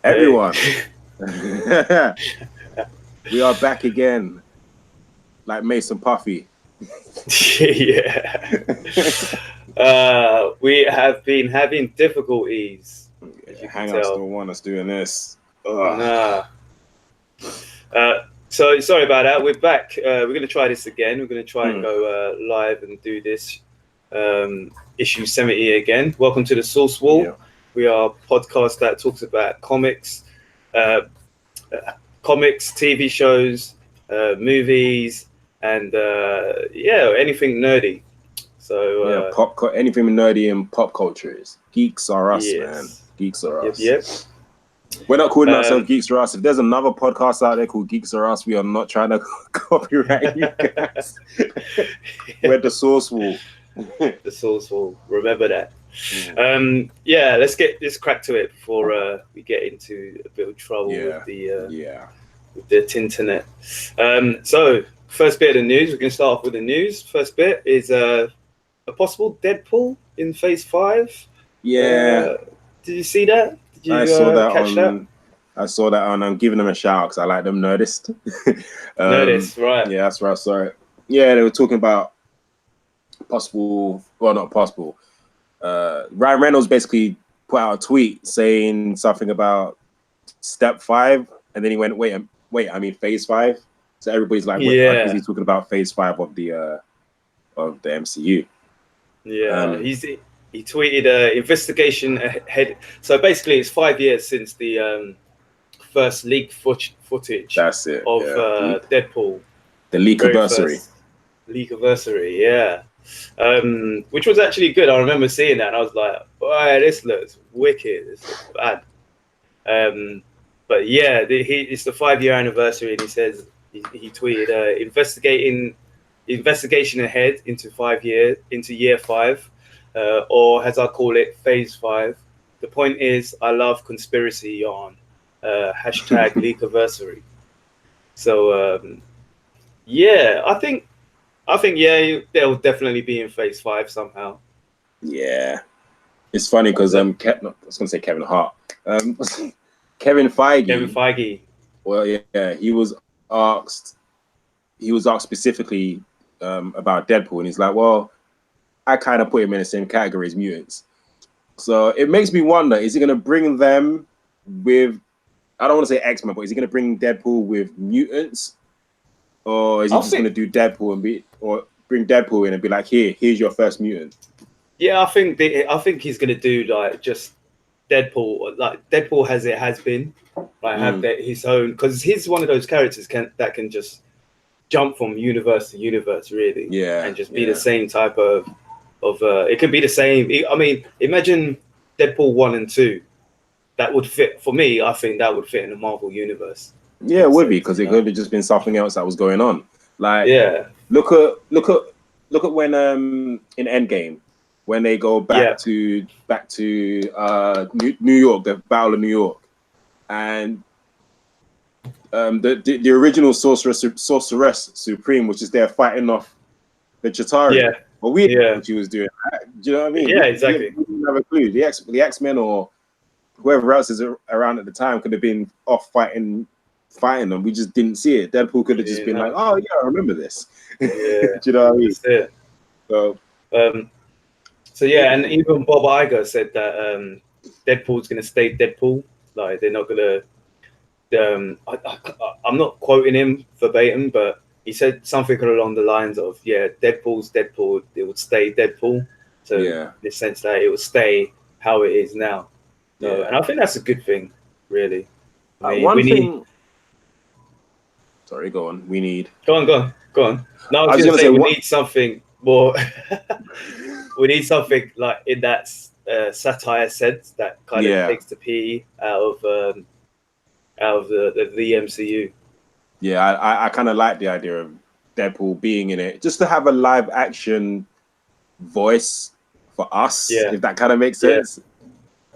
Everyone. We are back again. Like Mason Puffy. Yeah. We have been having difficulties. Hangouts don't want us doing this. Nah. So sorry about that. We're back. We're going to try this again. We're going to try and go live and do this issue 70 again. Welcome to the Source Wall. Yeah. We are a podcast that talks about comics, TV shows, movies, and anything nerdy. So anything nerdy in pop culture is geeks are us, man. Geeks are us. Yep. We're not calling ourselves Geeks are us. If there's another podcast out there called Geeks are us, we are not trying to copyright you guys. We're the Source Wall. The Source Wall. Remember that. Let's get this crack to it before we get into a bit of trouble with the Tinternet. So first bit of the news, we're going to start off with the news. First bit is a possible Deadpool in Phase 5. Yeah. Did you see that? Did you I saw that catch that? I saw that on. I'm giving them a shout because I like them. Nerdist. Nerdist, right? Yeah, that's where I saw it. Yeah, they were talking about not possible. Ryan Reynolds basically put out a tweet saying something about Step 5, and then he went, wait, I mean Phase 5. So everybody's like, because he's talking about Phase 5 of the MCU. Yeah, he tweeted investigation ahead. So basically, it's 5 years since the first leak footage. That's it. Of Deadpool. The leak-anniversary. Leak-anniversary, yeah. Which was actually good. I remember seeing that, and I was like, "Boy, this looks wicked. This looks bad." But yeah, it's the 5-year anniversary, and he says he tweeted investigation ahead into year 5, or as I call it, Phase 5. The point is, I love conspiracy yarn. Hashtag leak-anniversary. So I think they'll definitely be in Phase 5 somehow. Yeah, it's funny because I was going to say Kevin Hart. Kevin Feige. Well, yeah, he was asked specifically about Deadpool, and he's like, well, I kind of put him in the same category as mutants. So it makes me wonder, is he going to bring them with, I don't want to say X-Men, but is he going to bring Deadpool with mutants? Or is he just going to do Deadpool bring Deadpool in and be like, here's your first mutant? Yeah, I think he's going to do like just Deadpool, like Deadpool has been, like have his own, because he's one of those characters that can just jump from universe to universe, really, and just be the same type of it can be the same. I mean, imagine Deadpool 1 and 2. That would fit for me. I think that would fit in the Marvel universe. Yeah, it would be, because it could have just been something else that was going on. Like, look at when in Endgame, when they go back to New York, the Battle of New York, and the original Sorceress Supreme, which is there fighting off the Chitauri. Yeah, well, we didn't know what she was doing. Do you know what I mean? Yeah, exactly. We didn't have a clue. The X-Men or whoever else is around at the time could have been off fighting them. We just didn't see it. Deadpool could have just been like, oh yeah, I remember this. Yeah. Do you know what I mean? That's it. So and even Bob Iger said that Deadpool's going to stay Deadpool. Like, they're not going to. I'm not quoting him verbatim, but he said something along the lines of, Deadpool's Deadpool. It would stay Deadpool. So in the sense that it will stay how it is now. So, and I think that's a good thing, really. I mean, Sorry, go on. We need. Go on. No, I was going to say we need something more. We need something like in that satire sense that kind of takes the P out of the MCU. Yeah, I kind of like the idea of Deadpool being in it, just to have a live action voice for us, if that kind of makes sense.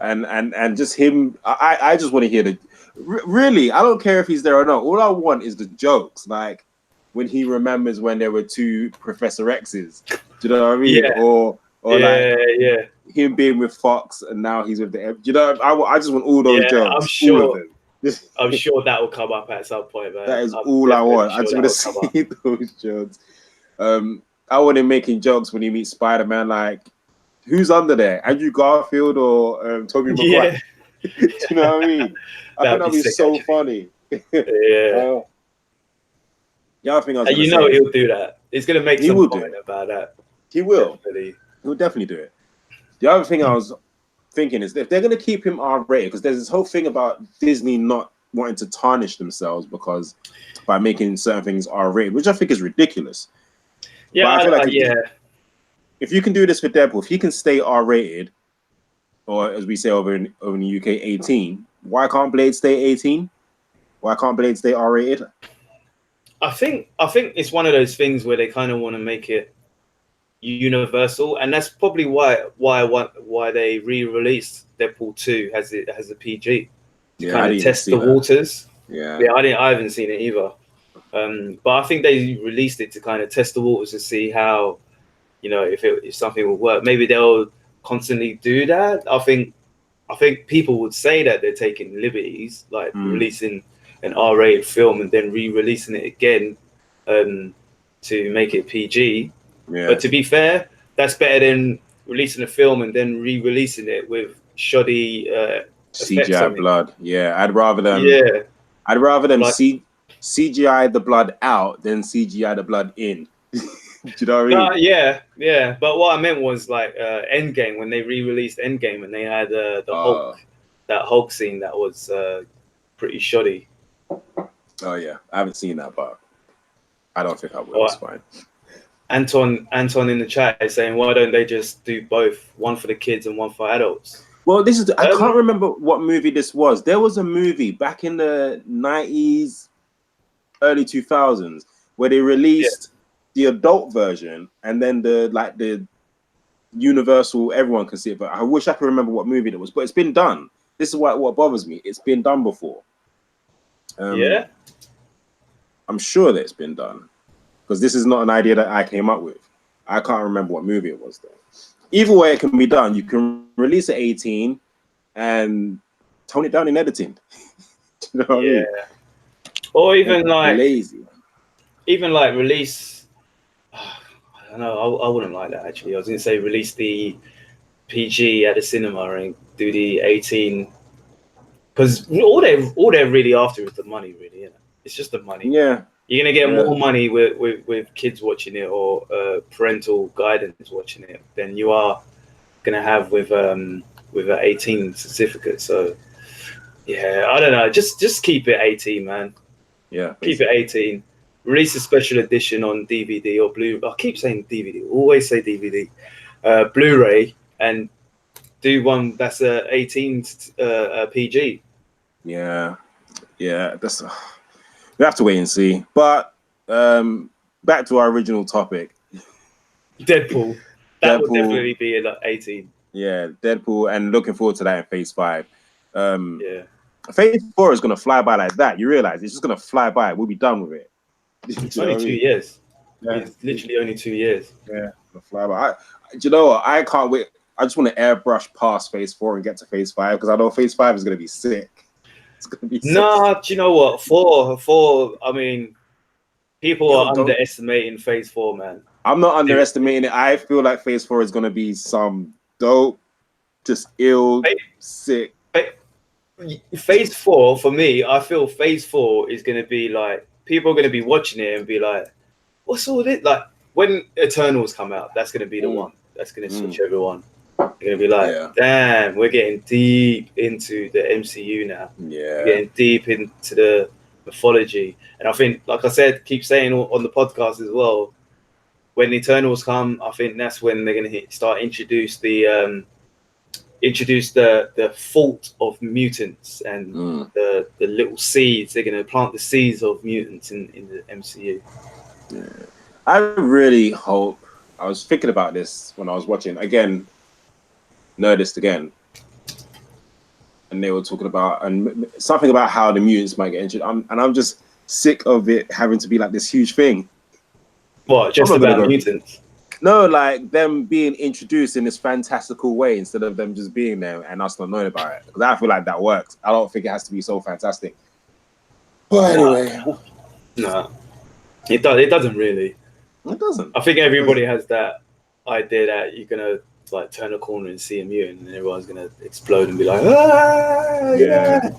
And just him. I just want to hear really, I don't care if he's there or not. All I want is the jokes, like when he remembers when there were 2 Professor X's. Do you know what I mean? him being with Fox, and now he's with the. You know, I just want all those jokes. I'm sure. All of them. I'm sure that will come up at some point, man. That is all I want. I just want to see those jokes. I want him making jokes when he meets Spider-Man, like, who's under there? Andrew Garfield or Tobey Maguire? Do you know what I mean? I think that'd be so actually. Funny. Yeah. The other thing I was you know he'll do that. He's going to make some comment about that. He will. Definitely. He'll definitely do it. The other thing I was thinking is that if they're going to keep him R-rated, because there's this whole thing about Disney not wanting to tarnish themselves because by making certain things R-rated, which I think is ridiculous. Yeah, I feel like if you can do this for Deadpool, if he can stay R-rated, or as we say over in the UK, 18, why can't Blade stay 18? Why can't Blade stay R-rated? I think it's one of those things where they kind of want to make it universal, and that's probably why they re-released Deadpool 2 as a PG to kind of test the waters. Yeah, I haven't seen it either. But I think they released it to kind of test the waters to see how, you know, if something will work. Maybe they'll constantly do that. I think people would say that they're taking liberties, like releasing an R-rated film and then re-releasing it again to make it PG. Yeah. But to be fair, that's better than releasing a film and then re-releasing it with shoddy CGI blood. Yeah, I'd rather them CGI the blood out than CGI the blood in. Do you know what I mean? Yeah. But what I meant was like Endgame, when they re-released Endgame and they had that Hulk scene that was pretty shoddy. Oh yeah, I haven't seen that, but I don't think I will. It's fine. Anton in the chat is saying, why don't they just do both, one for the kids and one for adults? Well, I can't remember what movie this was. There was a movie back in the 90s, early 2000s, where they released the adult version and then the universal, everyone can see it. But I wish I could remember what movie it was. But it's been done. This is what bothers me. It's been done before. I'm sure that it's been done, because this is not an idea that I came up with. I can't remember what movie it was though. Either way, it can be done. You can release at 18 and tone it down in editing. You know what I mean? Or even like lazy. Even like release. I don't know. I wouldn't like that actually. I was going to say release the PG at the cinema and do the 18, because all they're really after is the money, really. You know? It's just the money. Yeah. You're gonna get more money with kids watching it or parental guidance watching it than you are gonna have with an 18 certificate. So yeah, I don't know. Just keep it 18, man. Yeah, keep it 18. Release a special edition on DVD or Blu. I keep saying DVD. Always say DVD. Blu-ray, and do one that's 18 PG. Yeah. That's. We have to wait and see. But back to our original topic. Deadpool. That would definitely be 18. Yeah, Deadpool, and looking forward to that in Phase 5. Phase 4 is going to fly by like that. You realize it's just going to fly by. We'll be done with it. It's only 2 years. Yeah. It's literally only 2 years. Yeah, it'll fly by. Do you know what? I can't wait. I just want to airbrush past Phase 4 and get to Phase 5, because I know Phase 5 is going to be sick. It's gonna be do you know what? Four. I mean, people are underestimating Phase 4, man. I'm not underestimating it. I feel like Phase 4 is gonna be some dope, just ill, sick. Phase 4 for me, I feel Phase 4 is gonna be like, people are gonna be watching it and be like, "What's all this?" Like when Eternals come out, that's gonna be the one that's gonna switch everyone. You're gonna be like, damn, we're getting deep into the MCU now. Yeah, we're getting deep into the mythology, and I think, like I said, keep saying on the podcast as well, when the Eternals come, I think that's when they're gonna start introduce the fault of mutants and the little seeds. They're gonna plant the seeds of mutants in the MCU. Yeah. I really hope. I was thinking about this when I was watching again. Nerdist again, and they were talking about something about how the mutants might get injured, and I'm just sick of it having to be like this huge thing. What, just about mutants? No, like them being introduced in this fantastical way instead of them just being there and us not knowing about it. Because I feel like that works. I don't think it has to be so fantastic. But anyway, no, it doesn't really. It doesn't. I think everybody has that idea that you're gonna like turn a corner and see a mutant, and everyone's gonna explode and be like, ah, yeah.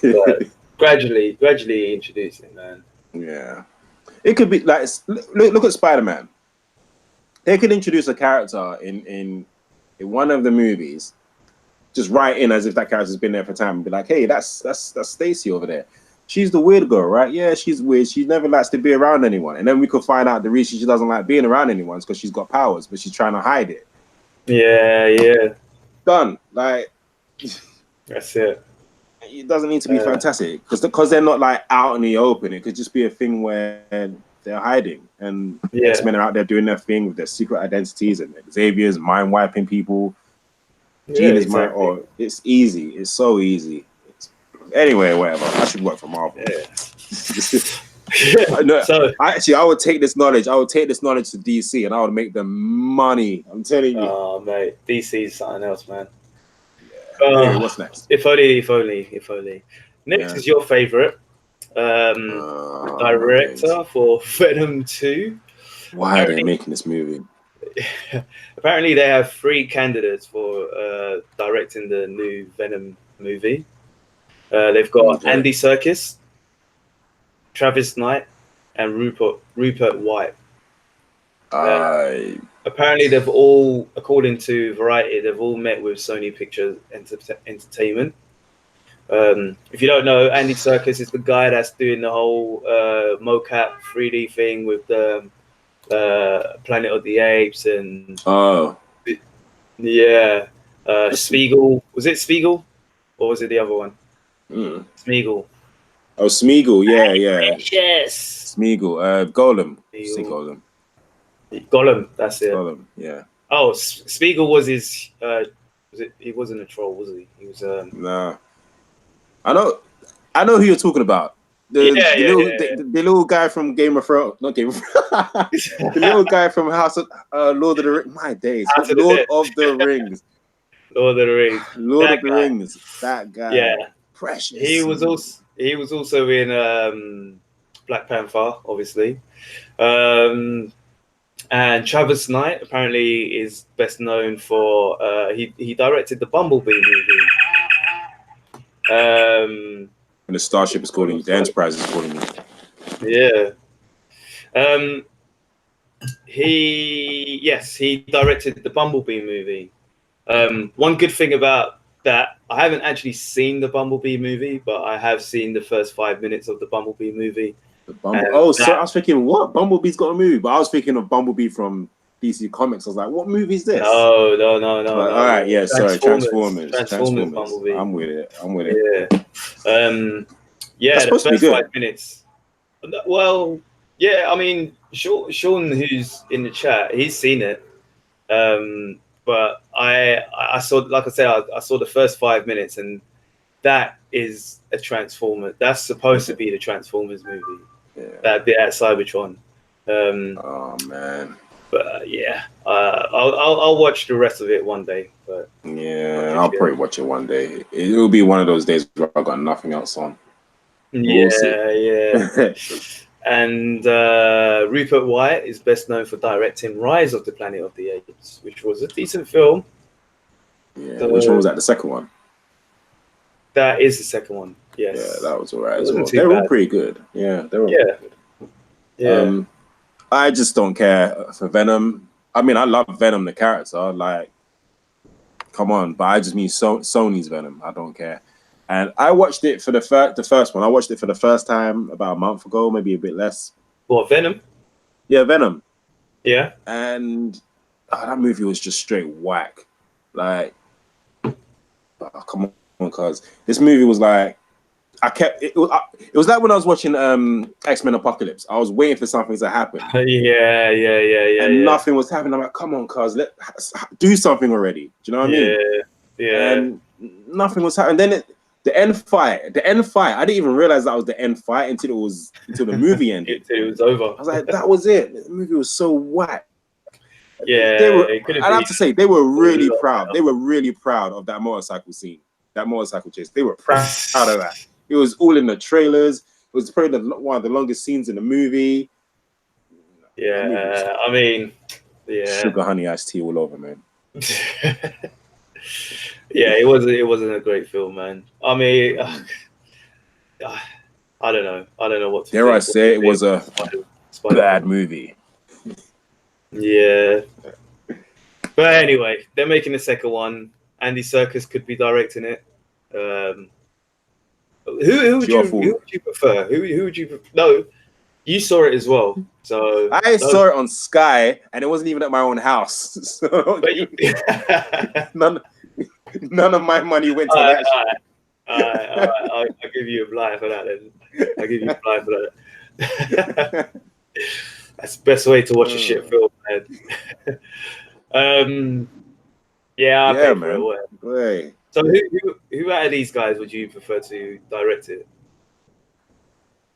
But gradually introducing, man. Yeah, it could be like look at Spider-Man. They could introduce a character in one of the movies, just right in as if that character's been there for time, and be like, hey, that's Stacy over there. She's the weird girl, right? Yeah, she's weird. She never likes to be around anyone. And then we could find out the reason she doesn't like being around anyone is because she's got powers, but she's trying to hide it. Yeah. Done. Like, that's it. It doesn't need to be fantastic because they're not like out in the open. It could just be a thing where they're hiding, and X-Men are out there doing their thing with their secret identities, and Xavier's mind wiping people. Jean is mind. Oh, it's easy. It's so easy. Anyway, whatever. I should work for Marvel. Yeah. No, so I would take this knowledge. I would take this knowledge to DC, and I would make them money. I'm telling you. Oh, mate, DC's something else, man. Yeah. Anyway, what's next? If only. Next is your favorite director for Venom 2. Why are they making this movie? Apparently, they have 3 candidates for directing the new Venom movie. They've got Andy Serkis, Travis Knight, and Rupert White. Apparently, they've all, according to Variety, they've all met with Sony Pictures Entertainment. If you don't know, Andy Serkis is the guy that's doing the whole mocap 3D thing with the Planet of the Apes and Spiegel. Was it Spiegel, or was it the other one? Smeagol. Oh, Smeagol, yeah. Yes. Smeagol. Golem. Say Golem. Golem, that's it. Golem, yeah. Oh, Spiegel was his. He wasn't a troll, was he? He was. Nah. I know who you're talking about. The little guy from Game of Thrones, not Game of Thrones. The little guy from House of Lord of the Rings. My days, Lord of the Rings. Lord of the Rings. Lord of the Rings. That guy. Yeah. Precious. He was also in Black Panther, obviously. And Travis Knight apparently is best known for he directed the Bumblebee movie. And the Starship is calling you. The Enterprise is calling you. Yeah. He directed the Bumblebee movie. One good thing about that, I haven't actually seen the Bumblebee movie, but I have seen the first 5 minutes of the Bumblebee movie. So I was thinking, what? Bumblebee's got a movie, but I was thinking of Bumblebee from DC Comics. I was like, what movie is this? No. All right, yeah, sorry, Transformers. Bumblebee. I'm with it. Yeah. The first 5 minutes. Well, yeah, I mean, Sean, who's in the chat, he's seen it. But I saw, like I said, I saw the first 5 minutes, and that is a Transformer. That's supposed to be the Transformers movie. Yeah. That bit at Cybertron. Oh man. But I'll watch the rest of it one day. But yeah, I'll probably watch it one day. It'll be one of those days where I got nothing else on. Yeah. And Rupert White is best known for directing Rise of the Planet of the Apes, which was a decent film. Yeah, which one was that? The second one? That is the second one, yes. Yeah, that was all right as well. They're all pretty good. Yeah, they're all good. Yeah. I just don't care for Venom. I mean, I love Venom, the character. Like, come on. But I just mean Sony's Venom. I don't care. And I watched it for the first one. I watched it for the first time about a month ago, maybe a bit less. What, Venom? Yeah, Venom. Yeah. And that movie was just straight whack. Like, come on, cuz this movie was like, it was like when I was watching X-Men Apocalypse. I was waiting for something to happen. Yeah. And nothing was happening. I'm like, come on, cuz, let's do something already. Do you know what I mean? Yeah. And nothing was happening. Then the end fight. I didn't even realize that was the end fight until the movie ended. It was over. I was like, that was it. The movie was so whack. Yeah, they were. I have to say they were really proud. They were really proud of that motorcycle scene, that motorcycle chase. They were proud of that. It was all in the trailers. It was probably one of the longest scenes in the movie. Yeah, I mean, yeah, sugar honey iced tea all over, man. Yeah, it wasn't a great film, man. I mean, I don't know what to Dare I say it was a bad movie. Yeah. But anyway, they're making the second one. Andy Serkis could be directing it. Who would you prefer? Who would you? No, you saw it as well. So I saw it on Sky, and it wasn't even at my own house. So none of my money went to that. All right. I'll give you a blind for that. Then I'll give you a blind for that. That's the best way to watch a shit film, man. Yeah, I'll pay for it. Wait. So who out of these guys would you prefer to direct it?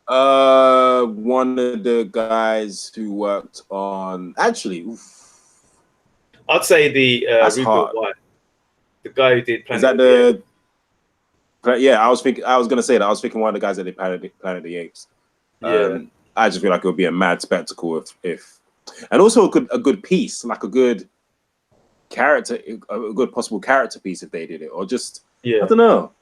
One of the guys who worked on I'd say the rebuilt one. The guy who did Planet of the Apes. Yeah, I was gonna say that. I was thinking one of the guys that did Planet of the Apes. Yeah. I just feel like it would be a mad spectacle if and also a good piece, like a good character, a good possible character piece if they did it, or just I don't know.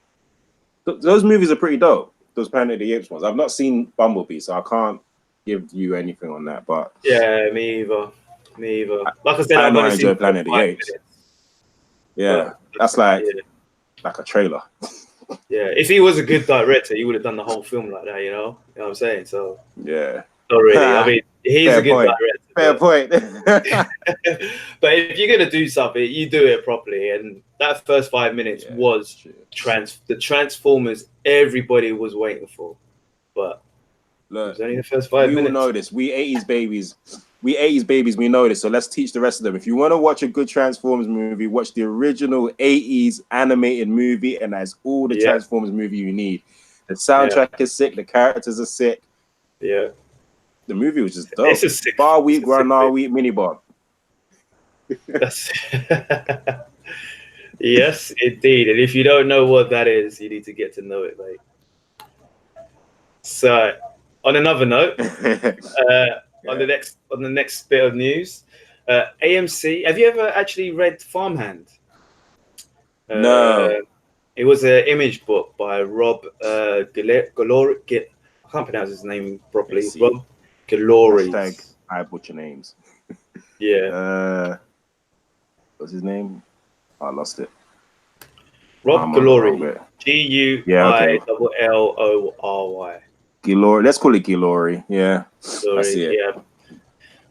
Those movies are pretty dope. Those Planet of the Apes ones. I've not seen Bumblebee, so I can't give you anything on that. But yeah, me either. Like I said, I know I enjoy Planet of the Apes. Yeah, that's like a trailer. Yeah, if he was a good director, he would have done the whole film like that. You know what I'm saying? So yeah, not really. I mean, he's a good director. Fair point. But if you're gonna do something, you do it properly. And that first 5 minutes was the Transformers everybody was waiting for. But look, it was only the first 5 minutes. We all know this. We 80s babies. We know this. So let's teach the rest of them. If you want to watch a good Transformers movie, watch the original 80s animated movie, and that's all the Transformers movie you need. The soundtrack is sick. The characters are sick. Yeah. The movie was just dope. It's a sick Bar week, Granada week, mini bar. Yes, indeed. And if you don't know what that is, you need to get to know it, mate. So, on another note, on the next bit of news, AMC. Have you ever actually read Farmhand? No. It was an image book by Rob Galori. I can't pronounce his name properly. Rob Galori. I butcher names. Yeah. What's his name? I lost it. Rob Galori. Guillory. Gillory. Let's call it Gillory. Yeah. I see it. Yeah.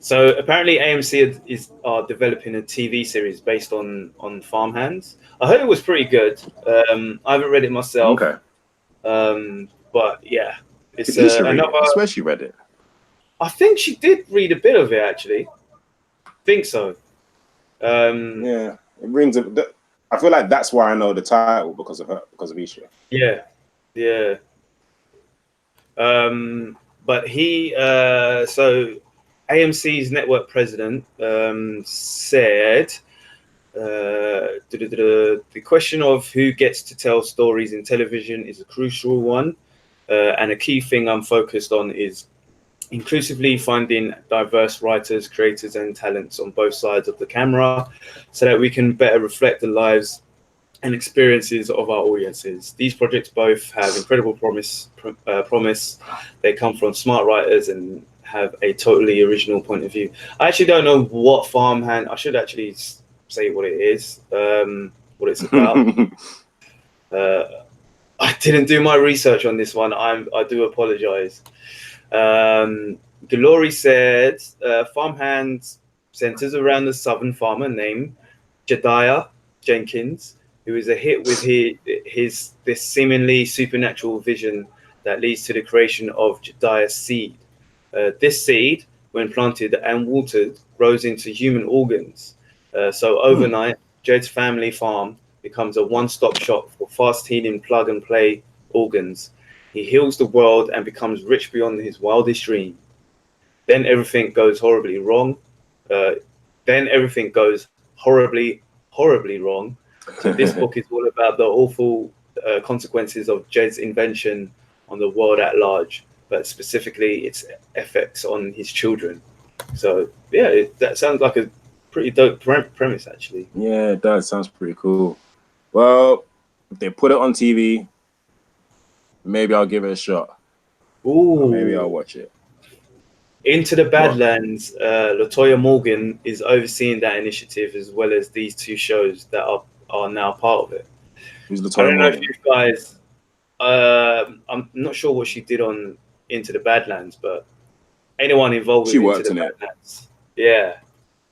So apparently AMC are developing a TV series based on Farmhands. I heard it was pretty good. I haven't read it myself. Okay. But yeah, it's another. I swear she read it. I think she did read a bit of it actually. I think so. Yeah, it rings. I feel like that's why I know the title because of her, because of Isha. Yeah. But he, so AMC's network president said the question of who gets to tell stories in television is a crucial one, and a key thing I'm focused on is inclusively finding diverse writers, creators, and talents on both sides of the camera so that we can better reflect the lives and experiences of our audiences. These projects both have incredible promise. They come from smart writers and have a totally original point of view. I actually don't know what Farmhand. I should actually say what it is, what it's about. I didn't do my research on this one. I do apologize. Glory said Farmhands centers around the southern farmer named Jediah Jenkins, who is a hit with this seemingly supernatural vision that leads to the creation of Jediah's seed. This seed, when planted and watered, grows into human organs. So overnight, Jed's family farm becomes a one-stop shop for fast-healing plug-and-play organs. He heals the world and becomes rich beyond his wildest dream. Then everything goes horribly wrong. The then everything goes horribly wrong. So this book is all about the awful consequences of Jed's invention on the world at large, but specifically its effects on his children. So yeah, that sounds like a pretty dope premise, actually. Yeah, it does. Sounds pretty cool. Well, if they put it on TV, maybe I'll give it a shot. Ooh. Or maybe I'll watch it. Into the Badlands, Latoya Morgan is overseeing that initiative, as well as these two shows that are now part of it. Who's Latoya I don't know Morgan? if you guys, I'm not sure what she did on Into the Badlands, but anyone involved with Into the Badlands, yeah,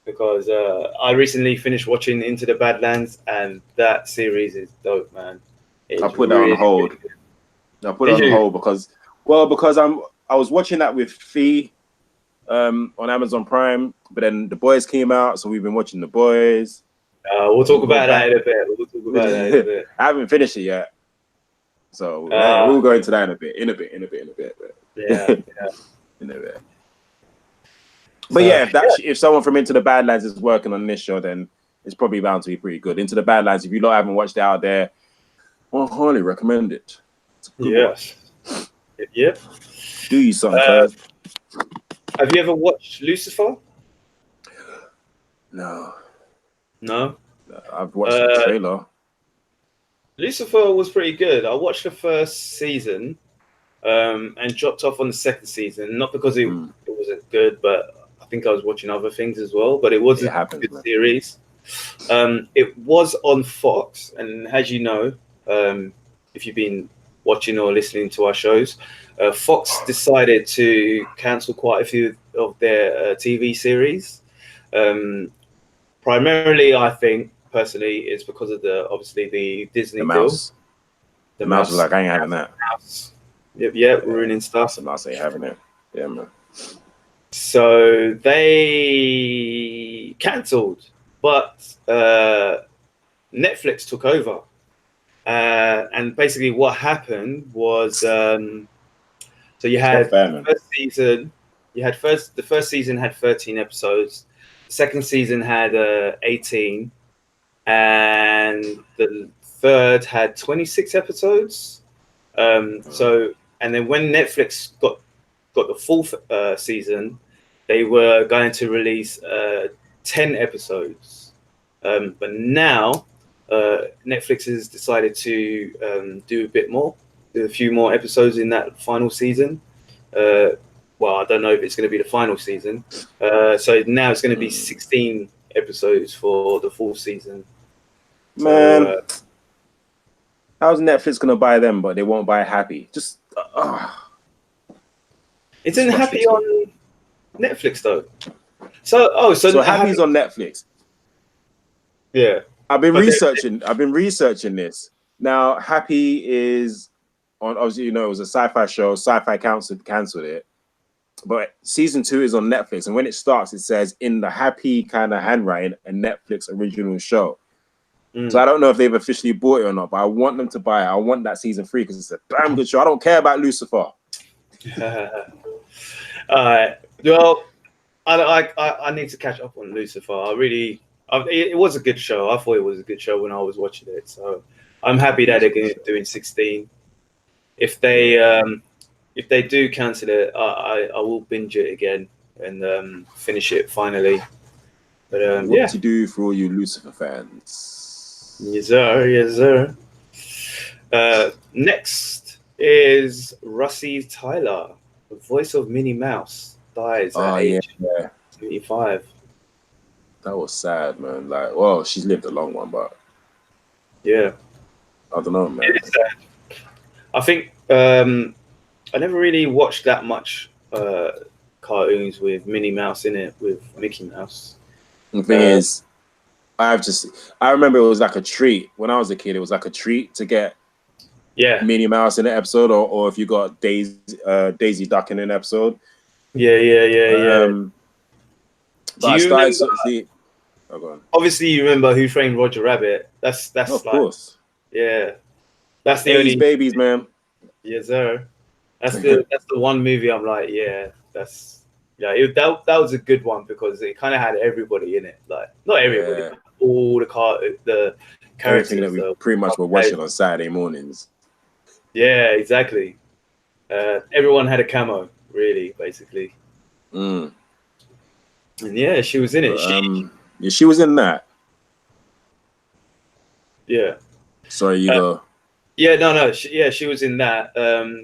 because I recently finished watching Into the Badlands, and that series is dope, man. I put that on hold. I put it on hold because I was watching that with Fee on Amazon Prime, but then The Boys came out, so we've been watching The Boys. We'll talk about that in a bit. I haven't finished it yet, so we'll go into that in a bit. Yeah. In a bit. But yeah, if someone from Into the Badlands is working on this show, then it's probably bound to be pretty good. Into the Badlands, if you lot haven't watched it out there, I highly recommend it. Yes. Yep. Do you something first? Have you ever watched Lucifer? No. I've watched the trailer. Lucifer was pretty good. I watched the first season and dropped off on the second season. Not because it wasn't good, but I think I was watching other things as well. But it was a good series. It was on Fox, and as you know, if you've been watching or listening to our shows, Fox decided to cancel quite a few of their TV series. Primarily, I think, personally, it's because of the Disney deal. The mouse was like, I ain't having that. Yep, ruining stuff. The mouse ain't having it. Yeah, man. So they cancelled, but Netflix took over. And basically what happened was, so you had the first season, the first season had 13 episodes. The second season had 18, and the third had 26 episodes. So, and then when Netflix got the full season, they were going to release 10 episodes. But now Netflix has decided to do a bit more, do a few more episodes in that final season. Well, I don't know if it's going to be the final season. So now it's going to be 16 episodes for the full season. Man, how's Netflix going to buy them, but they won't buy Happy? Just Isn't Happy on Netflix though? So Happy's on Netflix. Yeah. I've been researching this. Now, Happy is on, obviously, it was a sci-fi show. Sci-Fi cancelled it. But season 2 is on Netflix. And when it starts, it says, in the Happy kind of handwriting, a Netflix original show. So I don't know if they've officially bought it or not, but I want them to buy it. I want that season 3 because it's a damn good show. I don't care about Lucifer. Well, I need to catch up on Lucifer. It was a good show. I thought it was a good show when I was watching it. So I'm happy that they're doing 16. If they do cancel it, I will binge it again and finish it finally. But what to do for all you Lucifer fans? Yes, sir. Next is Russi Tyler, the voice of Minnie Mouse, dies at age 75. That was sad, man. Like, well, she's lived a long one, but yeah, I don't know, man. It is sad. I think I never really watched that much cartoons with Minnie Mouse in it, with Mickey Mouse. The thing is, I remember it was like a treat when I was a kid. It was like a treat to get Minnie Mouse in an episode, or if you got Daisy Duck in an episode. Yeah. But I started to see. Oh, go on. Obviously, you remember Who Framed Roger Rabbit? That's of course. Yeah, that's the 80s only babies, man. Yes, sir. That's the one movie I'm like, yeah, that's Yeah, that was a good one because it kind of had everybody in it. Like not everybody, but all the characters. Everything that we pretty much were watching on Saturday mornings. Yeah, exactly. Everyone had a camo, really, basically. Mm. And yeah, she was in it. Yeah, she was in that. Yeah. Sorry, you go. Yeah, no. She was in that.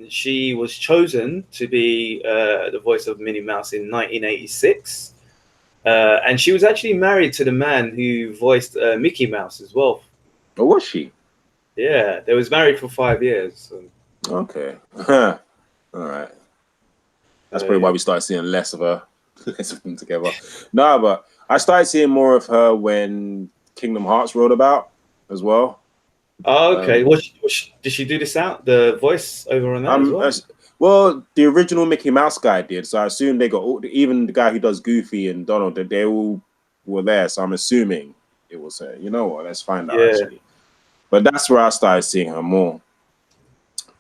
She was chosen to be the voice of Minnie Mouse in 1986. And she was actually married to the man who voiced Mickey Mouse as well. Oh, was she? Yeah, they was married for 5 years. So. Okay. All right. That's probably why we started seeing less of them together. No, but I started seeing more of her when Kingdom Hearts rolled about as well. Oh, okay. Did she do the voice over on that as well? Well, the original Mickey Mouse guy did, so I assume they got even the guy who does Goofy and Donald. They all were there, so I'm assuming it was her. You know what? Let's find out actually. But that's where I started seeing her more.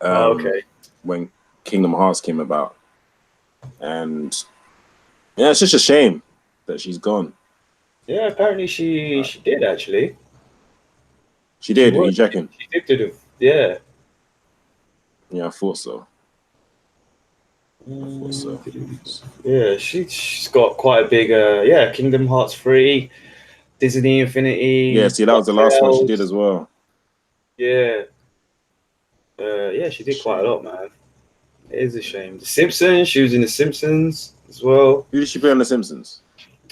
Okay. When Kingdom Hearts came about, and yeah, it's just a shame that she's gone. Yeah, apparently she did actually. She did. You reckon? She did do. Yeah. Yeah, I thought so. Yeah, she's got quite a big Kingdom Hearts 3, Disney Infinity. Yeah, see, that was the last one she did as well. Yeah. Yeah, she did quite a lot, man. It is a shame. The Simpsons, she was in The Simpsons as well. Who did she play on The Simpsons?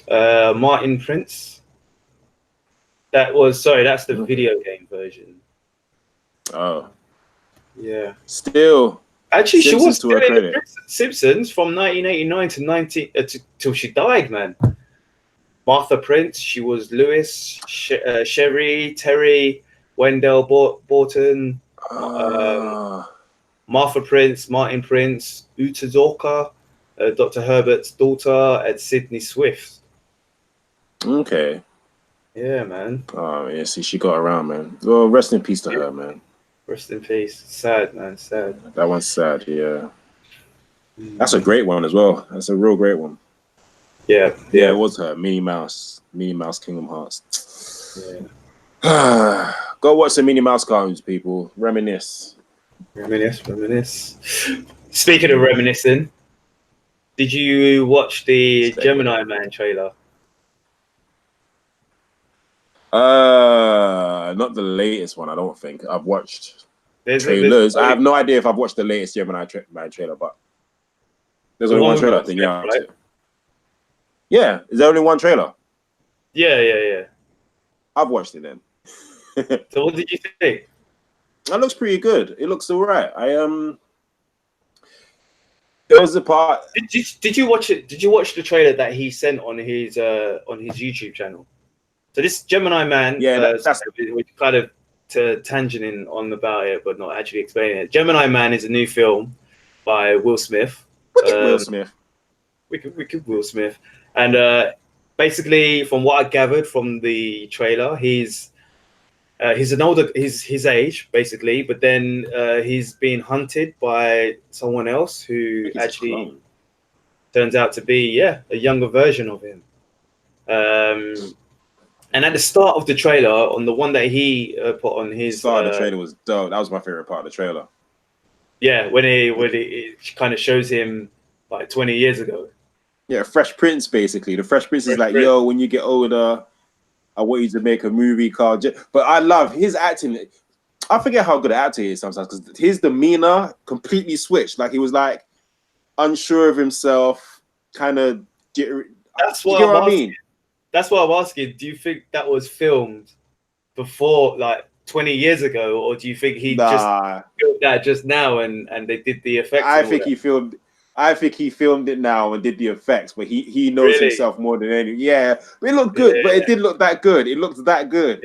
Martin Prince. That's the video game version. Oh. Yeah. Still. Actually, she was still in The Simpsons from 1989 to till she died, man. Martha Prince, she was Lewis, Sherry, Terry, Wendell Borton, Martha Prince, Martin Prince, Uta Zorka, Dr. Herbert's daughter, and Sydney Swift. Okay. Yeah, man. Oh, yeah, see, she got around, man. Well, rest in peace to her, man. Rest in peace. Sad, man. Sad. That one's sad, yeah. That's a great one as well. That's a real great one. Yeah. Yeah, it was her. Minnie Mouse, Kingdom Hearts. Yeah. Go watch some Minnie Mouse cartoons, people. Reminisce. Speaking of reminiscing, did you watch the Gemini Man trailer? Not the latest one, I don't think. I've watched trailers. I have no idea if I've watched the latest Gemini Man trailer, but there's only one trailer. Yeah, is there only one trailer? Yeah. I've watched it then. So what did you think? That looks pretty good. It looks all right. There was a part. Did you watch it? Did you watch the trailer that he sent on his YouTube channel? So this Gemini Man, that's kind of tangenting on about it, but not actually explaining it. Gemini Man is a new film by Will Smith. Will Smith. Wicked Will Smith. And basically, from what I gathered from the trailer, he's his age, basically, but then he's being hunted by someone else who actually turns out to be, a younger version of him. And at the start of the trailer, on the one that he put on his... start of the trailer was dope. That was my favorite part of the trailer. Yeah, when it kind of shows him like 20 years ago. Yeah, Fresh Prince, basically. The Fresh Prince is like, yo, when you get older, I want you to make a movie called... But I love his acting. I forget how good an actor he is sometimes, because his demeanor completely switched. Like, he was like unsure of himself, kind of... That's what I mean. That's what I'm asking. Do you think that was filmed before, like 20 years ago, or do you think he just filmed that just now and they did the effects? I think he filmed it now and did the effects, but he knows himself more than any. Yeah, but it looked good, but it didn't look that good. It looked that good.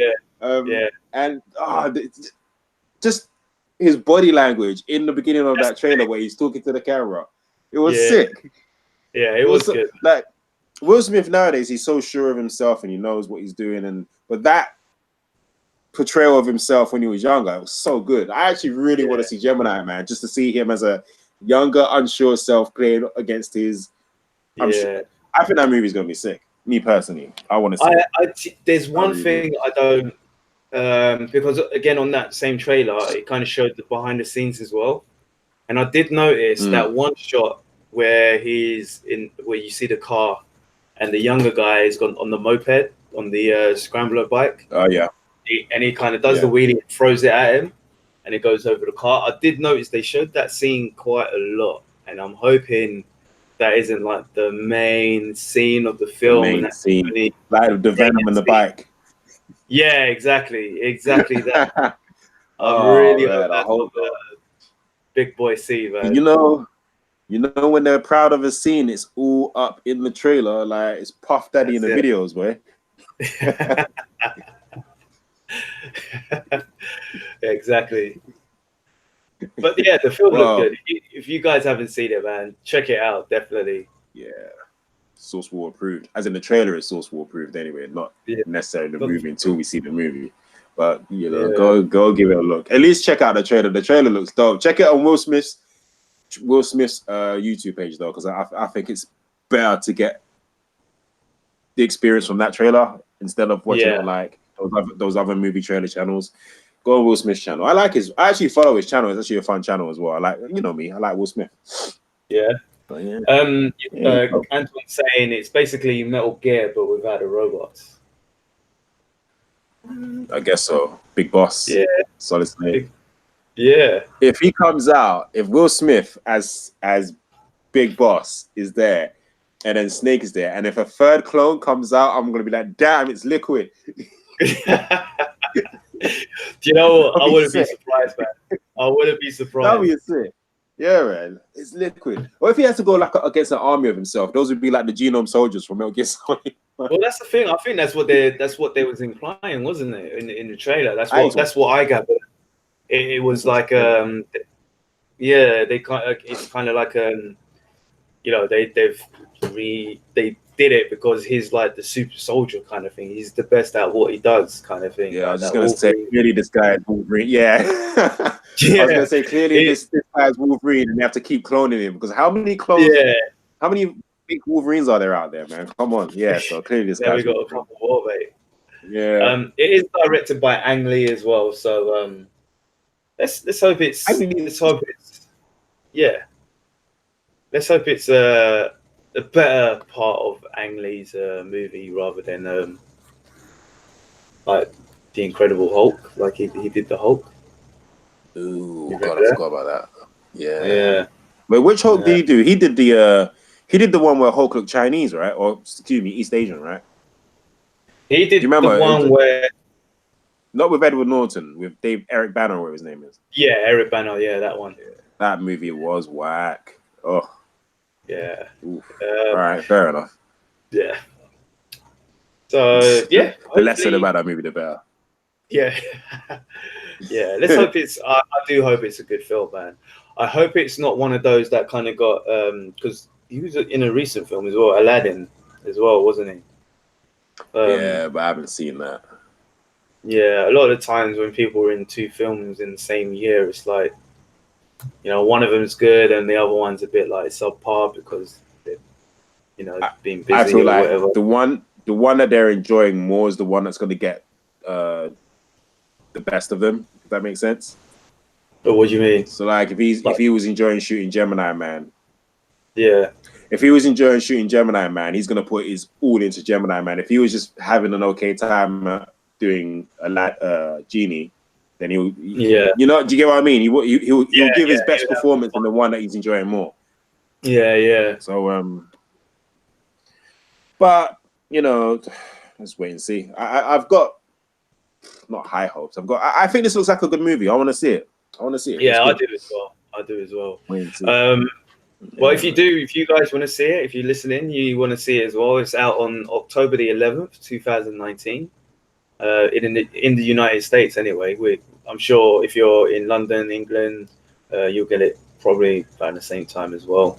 And just his body language in the beginning of that trailer where he's talking to the camera, it was sick. Yeah, it was good. Like Will Smith nowadays, he's so sure of himself and he knows what he's doing, but that portrayal of himself when he was younger, it was so good. I actually really want to see Gemini Man, just to see him as a younger, unsure self playing against his I'm sure. I think that movie's gonna be sick. Me personally, I want to see it. There's one thing I don't, because again on that same trailer, it kind of showed the behind the scenes as well, and I did notice that one shot where where you see the car, and the younger guy is gone on the moped on the scrambler bike. Oh yeah. And he kind of does the wheelie and throws it at him, and it goes over the car. I did notice they showed that scene quite a lot, and I'm hoping that isn't like the main scene of the film. The main scene, like the Venom and the bike. Yeah, exactly that. I hope that's a big boy scene, man. You know when they're proud of a scene, it's all up in the trailer, like it's Puff Daddy in the videos, boy. Exactly. But yeah, the film looked good. If you guys haven't seen it, man, check it out, definitely. Yeah, Source Wall approved. As in the trailer is Source Wall approved anyway, not necessarily the movie until we see the movie. But you know, go give it a look. At least check out the trailer. The trailer looks dope. Check it on Will Smith's YouTube page though, because I think it's better to get the experience from that trailer instead of watching it on like those other movie trailer channels. Go on Will Smith's channel. I actually follow his channel. It's actually a fun channel as well. I like, you know me, I like Will Smith. Yeah. But yeah. Antoine's saying it's basically Metal Gear but without the robots. I guess so. Big Boss. Yeah. Solid Snake. Yeah. If he comes out, if Will Smith as Big Boss is there, and then Snake is there, and if a third clone comes out, I'm gonna be like, damn, it's Liquid. Do you know what? I wouldn't be surprised, man. I wouldn't be surprised. That would be sick. Yeah, man. It's Liquid. Or if he has to go like against an army of himself, those would be like the Genome Soldiers from Metal Gear Solid. Well, that's the thing. I think that's what they was implying, wasn't it? In the trailer. That's what I gathered. It was like they kind of, it's kind of like you know, they did it because he's like the super soldier kind of thing. He's the best at what he does kind of thing. Yeah, I was just gonna say clearly this guy is Wolverine. Yeah. I was gonna say clearly this guy is Wolverine, and they have to keep cloning him because how many clones? Yeah. How many big Wolverines are there out there, man? Come on. Yeah. So clearly this guy. We got a couple more, mate. Yeah. It is directed by Ang Lee as well. So let's hope it's. Let's hope it's a better part of Ang Lee's movie rather than like the Incredible Hulk, like he did the Hulk. Ooh, God, I forgot about that. Yeah. Yeah. But which Hulk did he do? He did the one where Hulk looked Chinese, right? Or excuse me, East Asian, right? He did the one where not with Edward Norton, with Eric Banner, whatever his name is. Yeah, Eric Banner, that one. Yeah. That movie was whack. Oh. Yeah. All right, fair enough. Yeah. So the less said about that movie, the better. Yeah. Yeah. Let's hope it's. I do hope it's a good film, man. I hope it's not one of those that kind of got because he was in a recent film as well, Aladdin, as well, wasn't he? Yeah, but I haven't seen that. Yeah, a lot of the times when people are in two films in the same year, it's like, you know, one of them is good and the other one's a bit like subpar because they're, you know, being busy. I feel or like whatever. the one that they're enjoying more is the one that's going to get the best of them. If that makes sense. But what do you mean? So like, if he was enjoying shooting Gemini Man, yeah. If he was enjoying shooting Gemini Man, he's gonna put his all into Gemini Man. If he was just having an okay time doing a Genie, then he'll, you know, do you get what I mean? He'll give his best performance in the one that he's enjoying more. Yeah, yeah. So but you know, let's wait and see. I've got not high hopes. I think this looks like a good movie. I want to see it. Yeah, I do as well. Wait and see. Well, if you guys want to see it, if you're listening, you want to see it as well. It's out on October the 11th, 2019. In the United States, anyway. I'm sure if you're in London, England, you'll get it probably around the same time as well.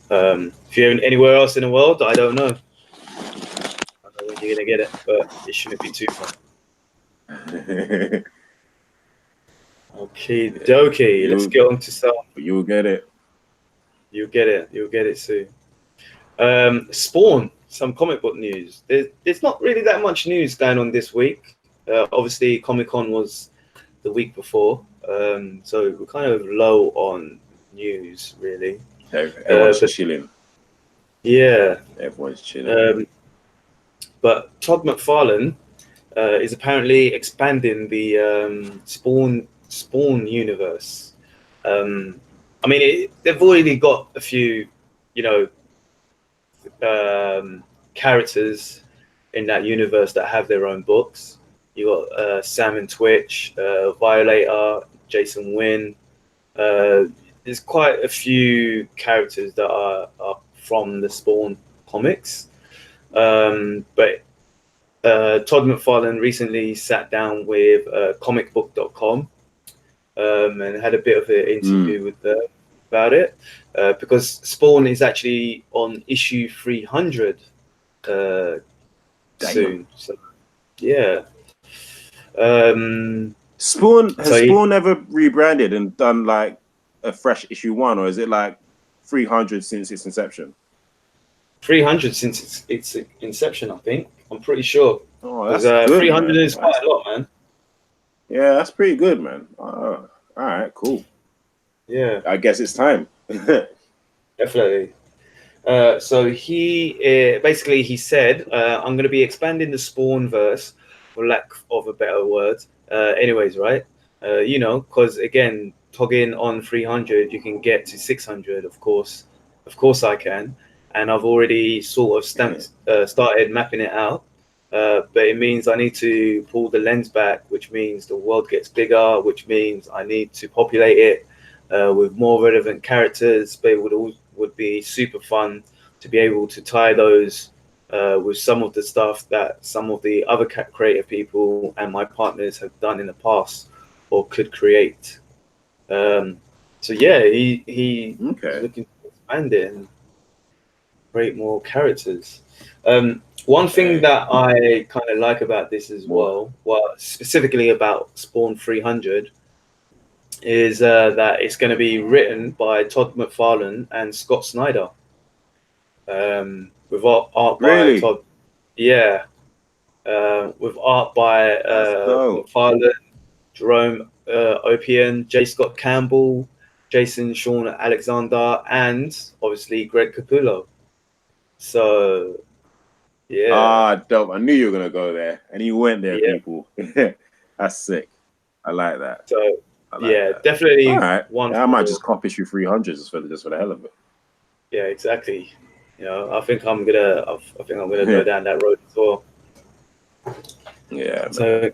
If you're anywhere else in the world, I don't know. I don't know when you're gonna get it, but it shouldn't be too far. Okay, dokie. Let's get on to some. You'll get it. You'll get it soon. Spawn, some comic book news. There's not really that much news going on this week. Obviously, Comic-Con was the week before, so we're kind of low on news, really. Everyone's chilling. Yeah. Everyone's chilling. But Todd McFarlane is apparently expanding the Spawn universe. I mean, they've already got a few, characters in that universe that have their own books. You got Sam and Twitch, Violator, Jason Wynn. There's quite a few characters that are from the Spawn comics. But Todd McFarlane recently sat down with comicbook.com and had a bit of an interview with them about it, because Spawn is actually on issue 300 soon. So, yeah. Spawn ever rebranded and done like a fresh issue 1, or is it like 300 since its inception? 300 since its inception, I think. I'm pretty sure. Oh, that's good, 300 man. is quite a lot, man. Yeah, that's pretty good, man. All right, cool. Yeah, I guess it's time. Definitely. So he basically he said, I'm going to be expanding the Spawn verse, for lack of a better word. Anyways, right? Because again, togging on 300, you can get to 600. Of course I can, and I've already sort of started mapping it out. But it means I need to pull the lens back, which means the world gets bigger, which means I need to populate it with more relevant characters. But it would be super fun to be able to tie those with some of the stuff that some of the other creative people and my partners have done in the past or could create. So yeah, he looking to expand it and create more characters. One thing that I kind of like about this as well, specifically about Spawn 300, is that it's going to be written by Todd McFarlane and Scott Snyder. With art by Todd. Yeah. With art by McFarlane, Jerome Opian, J. Scott Campbell, Jason Sean Alexander, and obviously Greg Capullo. So, yeah. Dope. I knew you were going to go there. And you went there, people. That's sick. I like that. So, that. Definitely. All right. I might just cop issue 300 just for the hell of it. Yeah, exactly. I think I'm gonna go down that road as well. Yeah. So man.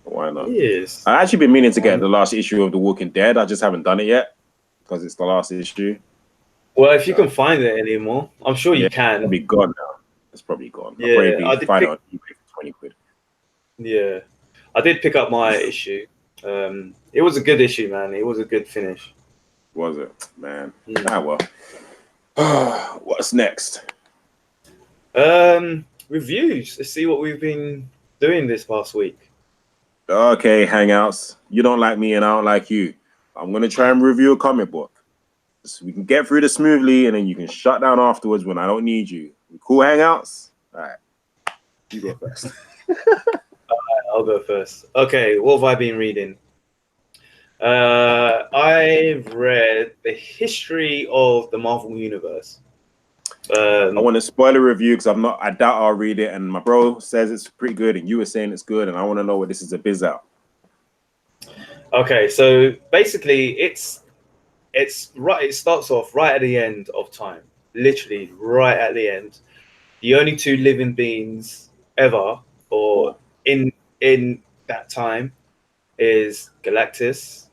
Why not? Yes. I've actually been meaning to get the last issue of The Walking Dead. I just haven't done it yet because it's the last issue. Well, if you can find it anymore, I'm sure you can. It'll be gone now. It's probably gone. Yeah, I'll probably find it on eBay for 20 quid. Yeah, I did pick up my issue. It was a good issue, man. It was a good finish. Was it, man? Well. What's next? Reviews. Let's see what we've been doing this past week. Okay, Hangouts. You don't like me and I don't like you. I'm going to try and review a comic book so we can get through this smoothly and then you can shut down afterwards when I don't need you. Cool, Hangouts? All right. You go first. All right, I'll go first. Okay, what have I been reading? I've read the history of the Marvel Universe. I want to spoil a review because I doubt I'll read it, and my bro says it's pretty good, and you were saying it's good, and I want to know what this is a biz out. Okay, so basically, it's right. It starts off right at the end of time, literally right at the end. The only two living beings ever, or in that time, is Galactus,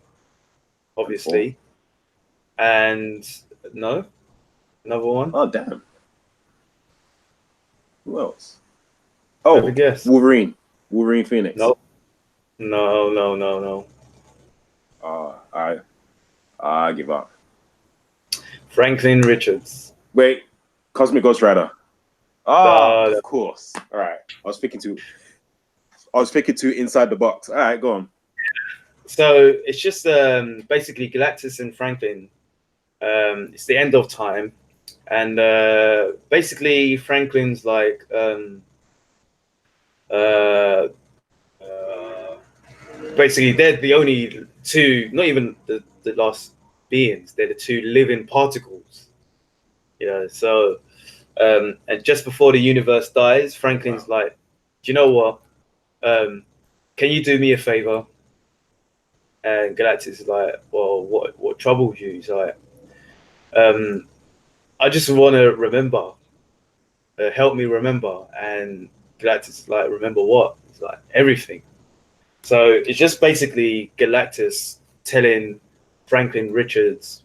obviously, and another one. Oh damn! Who else? Oh, have a guess. Wolverine Phoenix. No. I give up. Franklin Richards. Wait, Cosmic Ghost Rider. Of course. All right. I was thinking to Inside the Box. All right, go on. So it's just basically Galactus and Franklin. It's the end of time, And basically Franklin's like basically they're the only two, not even the last beings, they're the two living particles. So and just before the universe dies, Franklin's like, do you know what? Can you do me a favor? And Galactus is like, well, what troubles you? He's like, I just want to remember. Help me remember. And Galactus is like, remember what? It's like, everything. So it's just basically Galactus telling Franklin Richards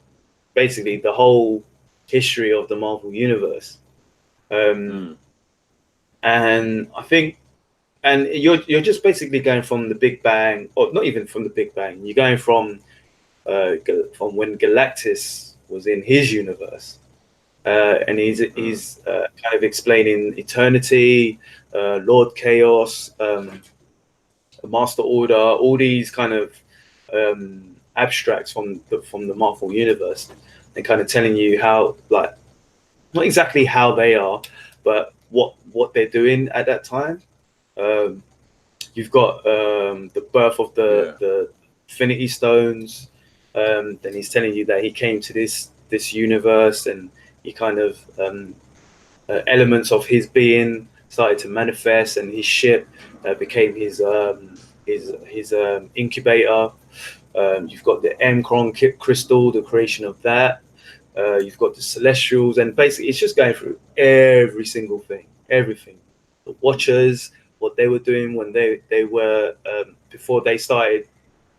basically the whole history of the Marvel Universe. And I think, and you're just basically going from the Big Bang, or not even from the Big Bang. You're going from when Galactus was in his universe, and he's kind of explaining eternity, Lord Chaos, Master Order, all these kind of abstracts from the Marvel universe, and kind of telling you how, like, not exactly how they are, but what they're doing at that time. You've got the birth of the Infinity Stones. Then he's telling you that he came to this universe, and he kind of elements of his being started to manifest, and his ship became his incubator. You've got the M'Kron crystal, the creation of that. You've got the Celestials, and basically it's just going through every single thing, everything. The Watchers, what they were doing when they were before they started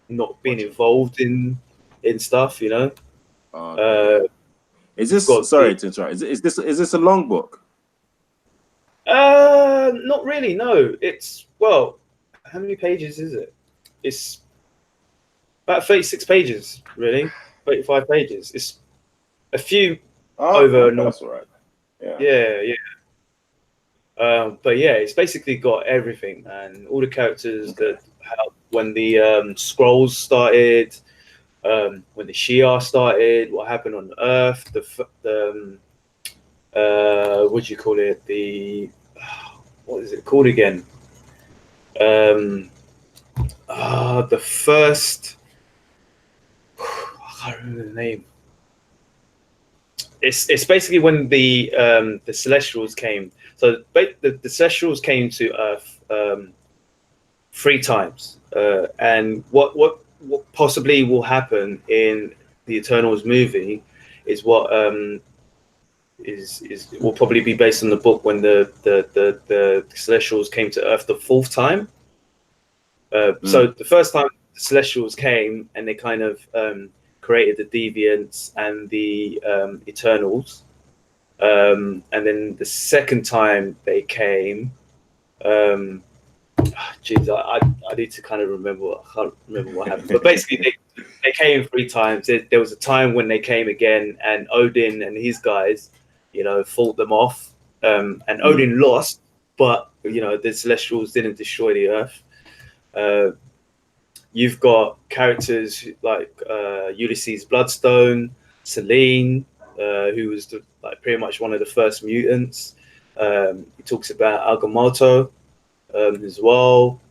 not being involved in stuff, Is this, sorry to interrupt, is this a long book? Not really, no. It's, well, how many pages is it? It's about 36 pages, really. 35 pages. It's a few over. That's all right. Yeah. But yeah, it's basically got everything, and all the characters that when the scrolls started, when the Shiar started, what happened on Earth, the what do you call it? What is it called again? The first, I can't remember the name. It's basically when the Celestials came. So the Celestials came to Earth 3 times, and what possibly will happen in the Eternals movie is what will probably be based on the book when the Celestials came to Earth the 4th time. So the first time the Celestials came, and they kind of created the Deviants and the Eternals, and then the second time they came, geez, I need to kind of remember. I can't remember what happened, but basically they came 3 times. There was a time when they came again, and Odin and his guys, fought them off, and Odin lost, but the Celestials didn't destroy the Earth. You've got characters like Ulysses Bloodstone, Selene, who was pretty much one of the first mutants. He talks about Agamotto as well.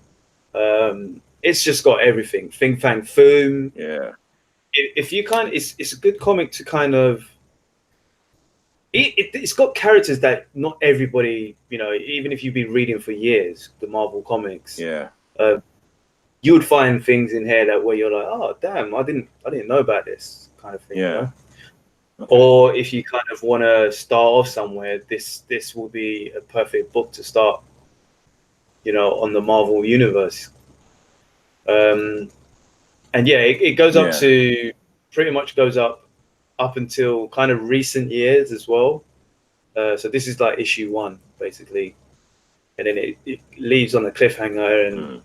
It's just got everything. Fing Fang Foom. Yeah. If you it's a good comic to kind of. It's got characters that not everybody, even if you've been reading for years, the Marvel comics. Yeah. You would find things in here where you're like, oh damn, I didn't know about this kind of thing. Yeah. Okay. Or if you kind of want to start off somewhere, this will be a perfect book to start. On the Marvel universe. And yeah, it goes up to pretty much goes up until kind of recent years as well. So this is like issue 1 basically, and then it leaves on a cliffhanger, and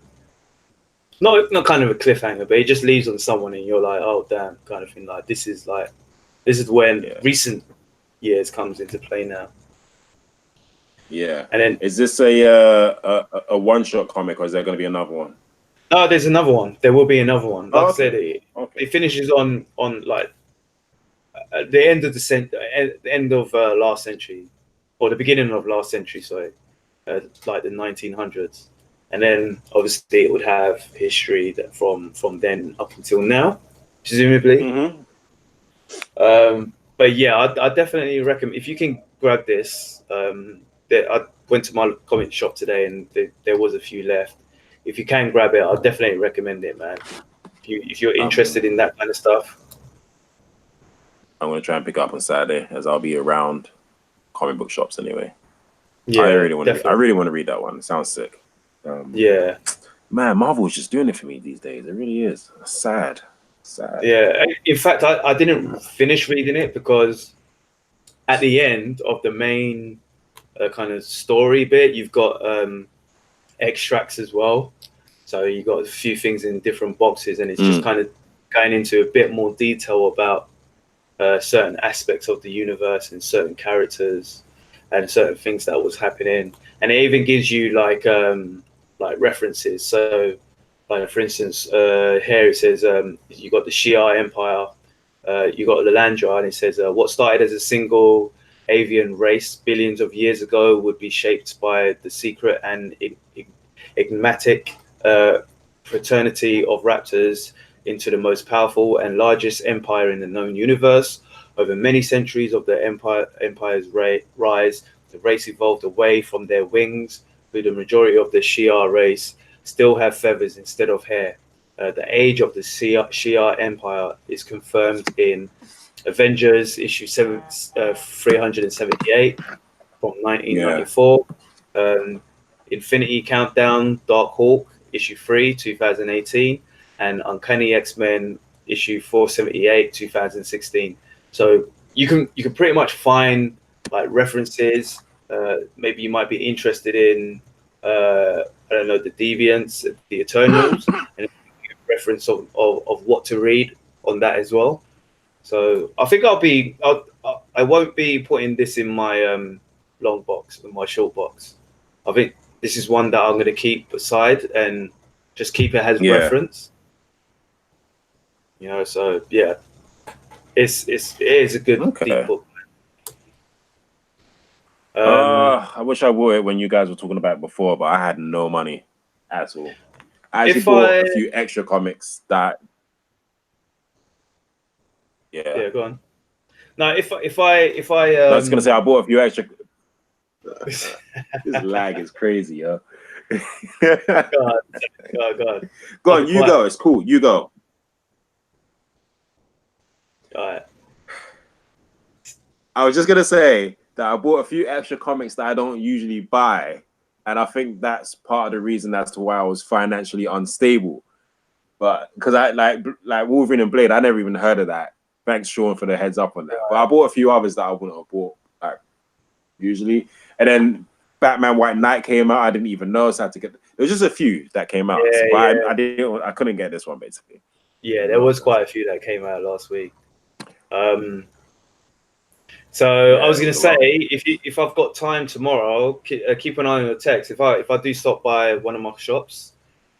not kind of a cliffhanger, but it just leaves on someone, and you're like, oh damn, kind of thing. Like this is when recent years comes into play now. Yeah. And then, is this a one-shot comic, or is there going to be another one? No, there's another one. There will be another one. Like I said, it Okay. finishes on like at the end of last century, or the beginning of last century, sorry, like the 1900s, and then obviously it would have history that from then up until now, presumably. Mm-hmm. But yeah, I definitely recommend if you can grab this. I went to my comic shop today, and there was a few left. If you can grab it, I definitely recommend it, man. If you're interested in that kind of stuff. I'm gonna try and pick up on Saturday, as I'll be around comic book shops anyway. Yeah, I really want to read that one. It sounds sick. Yeah, man, Marvel is just doing it for me these days. It really is. Sad. Yeah. In fact, I didn't finish reading it because at the end of the main kind of story bit, you've got extracts as well. So you got a few things in different boxes, and it's just kind of going into a bit more detail about certain aspects of the universe and certain characters and certain things that was happening. And it even gives you like references. So, like for instance, here it says you got the Shiar Empire, you got Lalandra, and it says what started as a single avian race billions of years ago would be shaped by the secret and enigmatic fraternity of raptors into the most powerful and largest empire in the known universe. Over many centuries of the empire's rise, the race evolved away from their wings, with the majority of the Shiar race still have feathers instead of hair. The age of the Shiar Empire is confirmed in Avengers issue 378 from 1994. Infinity Countdown, Dark Hawk issue 3, 2018, and Uncanny XMen issue 478, 2016. So you can pretty much find like references. Maybe you might be interested in I don't know, the Deviants, the Eternals, and reference of what to read on that as well. So I think I won't be putting this in my long box, in my short box. I think this is one that I'm going to keep aside and just keep it as reference. You know, so yeah, it is a good deep book. I wish I would when you guys were talking about it before, but I had no money at all. I actually bought a few extra comics that. Yeah, go on. No, if I I was gonna say I bought a few extra. This lag is crazy, yo. God. Go on, you go. It's cool. You go. All right. I was just gonna say that I bought a few extra comics that I don't usually buy, and I think that's part of the reason as to why I was financially unstable. But because I like Wolverine and Blade, I never even heard of that. Thanks, Sean, for the heads up on that. But I bought a few others that I wouldn't have bought like usually. And then Batman White Knight came out. I didn't even know, so I had to get. There was just a few that came out, I couldn't get this one basically. Yeah, there was quite a few that came out last week. So I was going to say, if I've got time tomorrow, keep an eye on your text. If I do stop by one of my shops,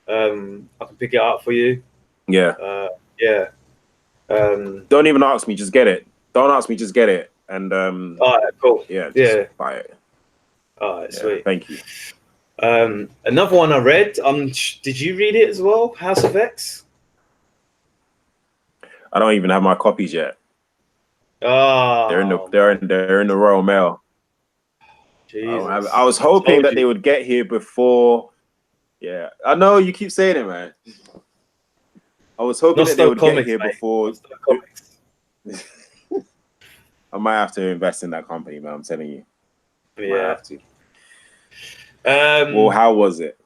I can pick it up for you. Yeah. Don't even ask me, just get it. Don't ask me, just get it. And all right, cool. Yeah, buy it. All right, sweet. Thank you. Another one I read. Did you read it as well? House of X. I don't even have my copies yet. Oh, they're in the Royal Mail. Jesus. I was hoping that they would get here before. Yeah, I know you keep saying it, man. I was hoping that they would get here before. I might have to invest in that company, man. I'm telling you. Yeah. I have to. Well, how was it?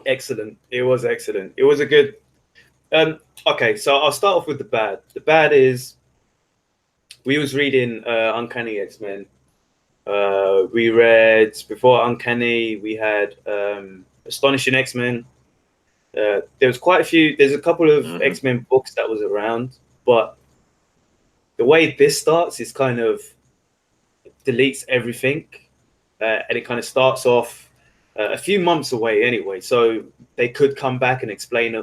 Excellent. It was excellent. It was a good. Okay, so I'll start off with the bad. The bad is we was reading Uncanny XMen. We read before Uncanny. We had Astonishing XMen. There was quite a few. There's a couple of X-Men books that was around, but the way this starts is kind of deletes everything, and it kind of starts off a few months away anyway. So they could come back and explain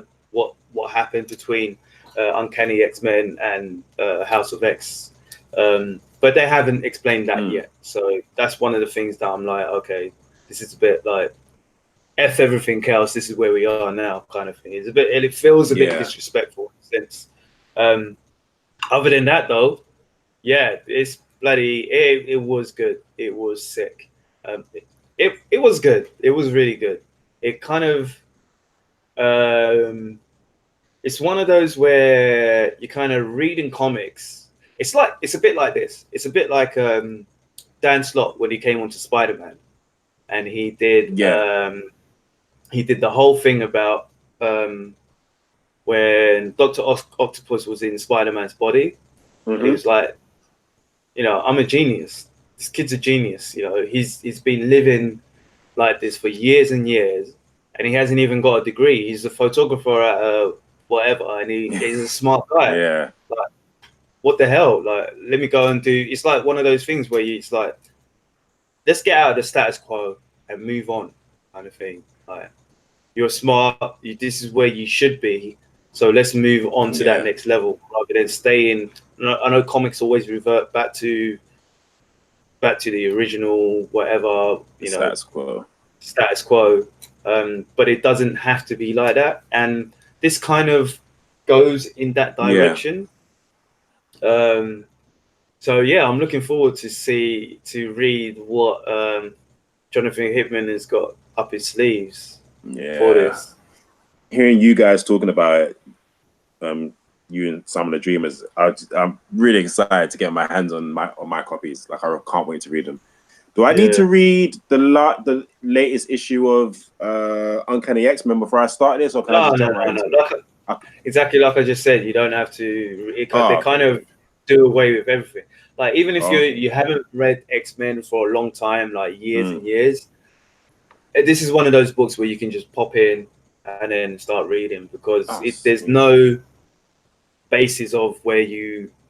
what happened between Uncanny XMen and House of X, but they haven't explained that yet. So that's one of the things that I'm like, okay, this is a bit like F everything else. This is where we are now, kind of thing. It's a bit, it feels a bit disrespectful since. Other than that, though, yeah, it's bloody. It was good. It was sick. It was good. It was really good. It kind of it's one of those where you kind of reading comics. It's a bit like this. It's a bit like Dan Slott when he came onto Spider-Man, and he did the whole thing about when Dr. Octopus was in Spider-Man's body. And he was like, you know, I'm a genius. This kid's a genius. You know, he's been living like this for years and years, and he hasn't even got a degree. He's a photographer at whatever, and he's a smart guy. Yeah. Like, what the hell? Like, let me go and do. It's like one of those things where it's like, let's get out of the status quo and move on, kind of thing. Like, you're smart. This is where you should be. So let's move on to that next level rather than stay in. I know comics always revert back to the original, whatever, you know, status quo. But it doesn't have to be like that. And this kind of goes in that direction. So yeah, I'm looking forward to read what Jonathan Hickman has got up his sleeves for this. Hearing you guys talking about it, you and some of the Dreamers, I'm really excited to get my hands on my copies. Like, I can't wait to read them. Do I need to read the latest issue of Uncanny XMen before I start this, or can I just jump right into it? Exactly like I just said, you don't have to. They kind of do away with everything. Like, even if you haven't read X-Men for a long time, like years and years, this is one of those books where you can just pop in and then start reading, because there's no basis of where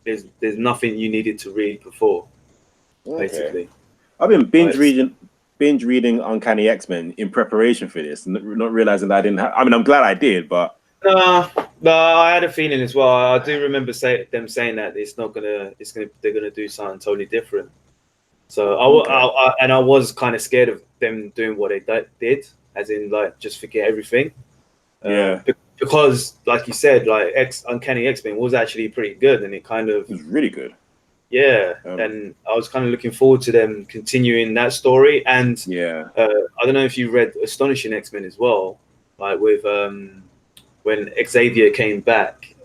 there's nothing you needed to read before, basically. I've been binge reading Uncanny XMen in preparation for this, not realizing that I didn't have. I mean, I'm glad I did, but no, I had a feeling as well. I do remember them saying that they're gonna do something totally different. So I was kind of scared of them doing what they did, as in like just forget everything. Because like you said, like Uncanny X-Men was actually pretty good, and it was really good. Yeah, and I was kind of looking forward to them continuing that story. And I don't know if you read Astonishing X-Men as well, like with when Xavier came back.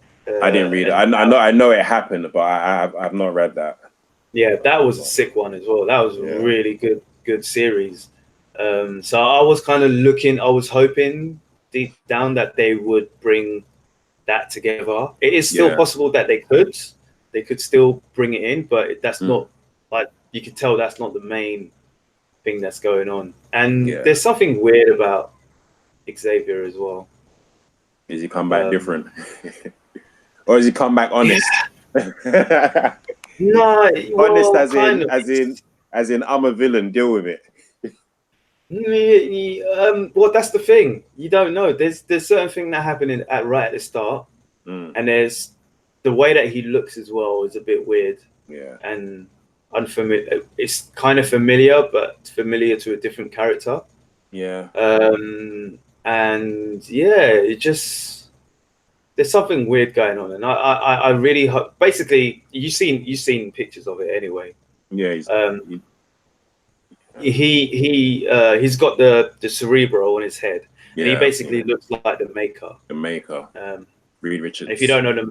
I didn't read it. I know it happened, but I've not read that. Yeah, that was a sick one as well. That was a really good series. So I was kind of I was hoping deep down that they would bring that together. It is still possible that they could still bring it in, but that's not, like, you can tell that's not the main thing that's going on. And there's something weird about Xavier as well. Is he come back different? Or is he come back honest? No, honest as in I'm a villain, deal with it. Well, that's the thing. You don't know. There's certain thing that happened right at the start, and there's the way that he looks as well is a bit weird. Yeah, and unfamiliar. It's kind of familiar, but familiar to a different character. Yeah. And it just, there's something weird going on, and I really hope. Basically, you've seen pictures of it anyway. Yeah. He's got the cerebral on his head, and he basically looks like the Maker. The Maker. Reed Richards. If you don't know them,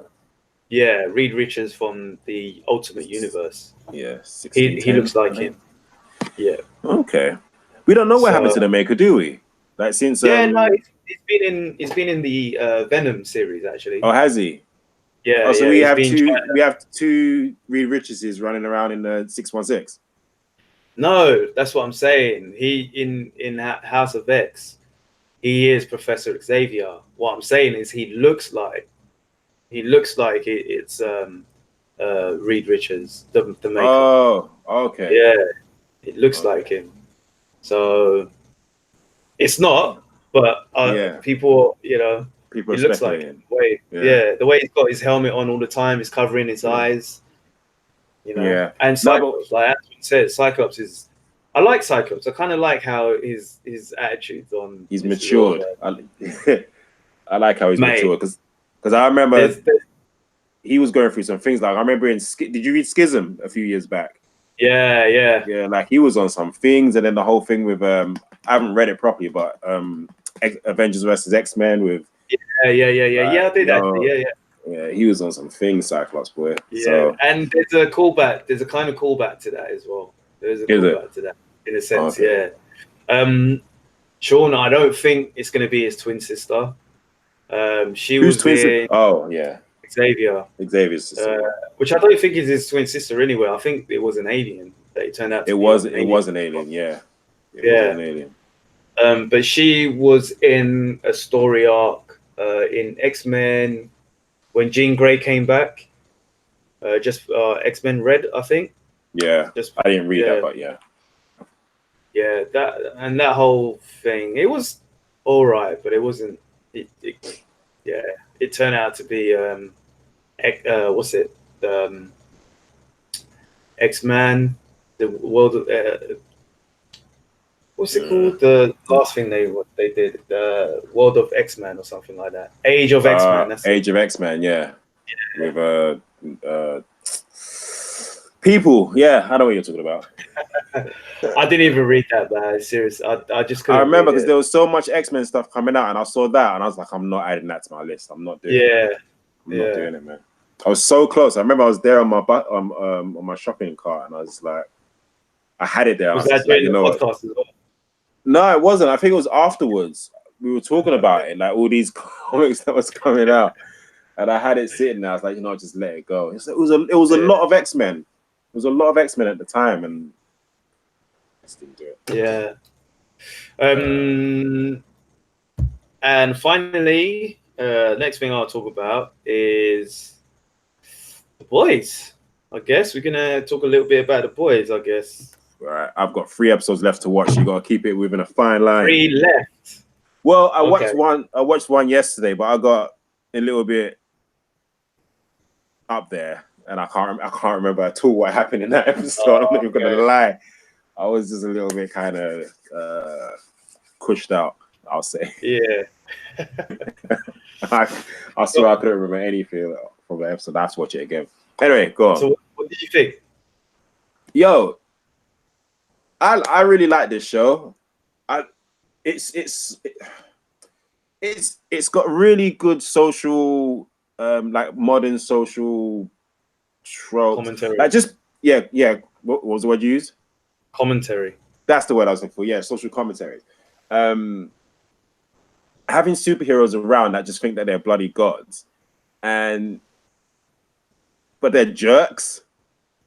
Reed Richards from the Ultimate Universe. Yeah, he looks like him. Yeah. Okay. We don't know what happened to the Maker, do we? Like, since no, he's been in the Venom series actually. Oh, has he? Yeah. Oh, so we have two Reed Richardses running around in the 616. No, that's what I'm saying. He in House of X, he is Professor Xavier. What I'm saying is he looks like it's Reed Richards, the Maker. Oh, okay. Yeah, it looks like him. So it's not, but people, People are looks speculating. like the way he's got his helmet on all the time, he's covering his eyes. You know. Yeah. And Cyclops, like Antoine said, Cyclops is. I like Cyclops. I kind of like how his attitude's on. He's matured. I like how he's matured because I remember he was going through some things. Like I remember did you read Schism a few years back? Yeah. Like he was on some things, and then the whole thing with I haven't read it properly, but Avengers versus X-Men with I did actually. Yeah, he was on some things, Cyclops boy. Yeah, so, and there's a callback. There's a kind of callback to that as well. There's a callback to that in a sense. Okay. Yeah. Sean, I don't think it's going to be his twin sister. Who's twin sister? Oh yeah, Xavier's sister. Which I don't think is his twin sister anyway. I think it was an alien that it turned out to be. It was an alien. Yeah. It was an alien. But she was in a story arc in X-Men when Jean Grey came back. X-Men Red, I think. Yeah. I didn't read that, but yeah. Yeah, that whole thing, it was all right, but it wasn't. It turned out to be what's it? X-Man, the world of what's it called? The last thing they did, the World of X-Men or something like that. Age of X-Men. That's Age of X-Men, yeah. With people, yeah, I know what you're talking about. I didn't even read that, man. Serious. I just couldn't. I remember because there was so much X-Men stuff coming out, and I saw that, and I was like, I'm not adding that to my list. I'm not doing it. I'm not doing it, man. I was so close. I remember I was there on my shopping cart, and I was like, I had it there. Was that during the podcast as well? No, it wasn't. I think it was afterwards. We were talking about it, like all these comics that was coming out, and I had it sitting there. I was like, just let it go. It was a lot of X-Men. It was a lot of X-Men at the time, and I just didn't do it. Yeah. And finally, next thing I'll talk about is The Boys. I guess we're gonna talk a little bit about The Boys. I guess. Right, I've got 3 episodes left to watch. You gotta keep it within a fine line. 3 left. Well, I watched one. I watched one yesterday, but I got a little bit up there, and I can't remember at all what happened in that episode. I'm not even gonna lie. I was just a little bit kind of pushed out, I'll say. Yeah. I swear I couldn't remember anything from the episode. I have to watch it again. Anyway, go on. So, what did you think? Yo, I really like this show. It's got really good social, like modern social tropes. Commentary. Like What was the word you used? Commentary. That's the word I was looking for. Yeah, social commentary. Having superheroes around that just think that they're bloody gods, but they're jerks.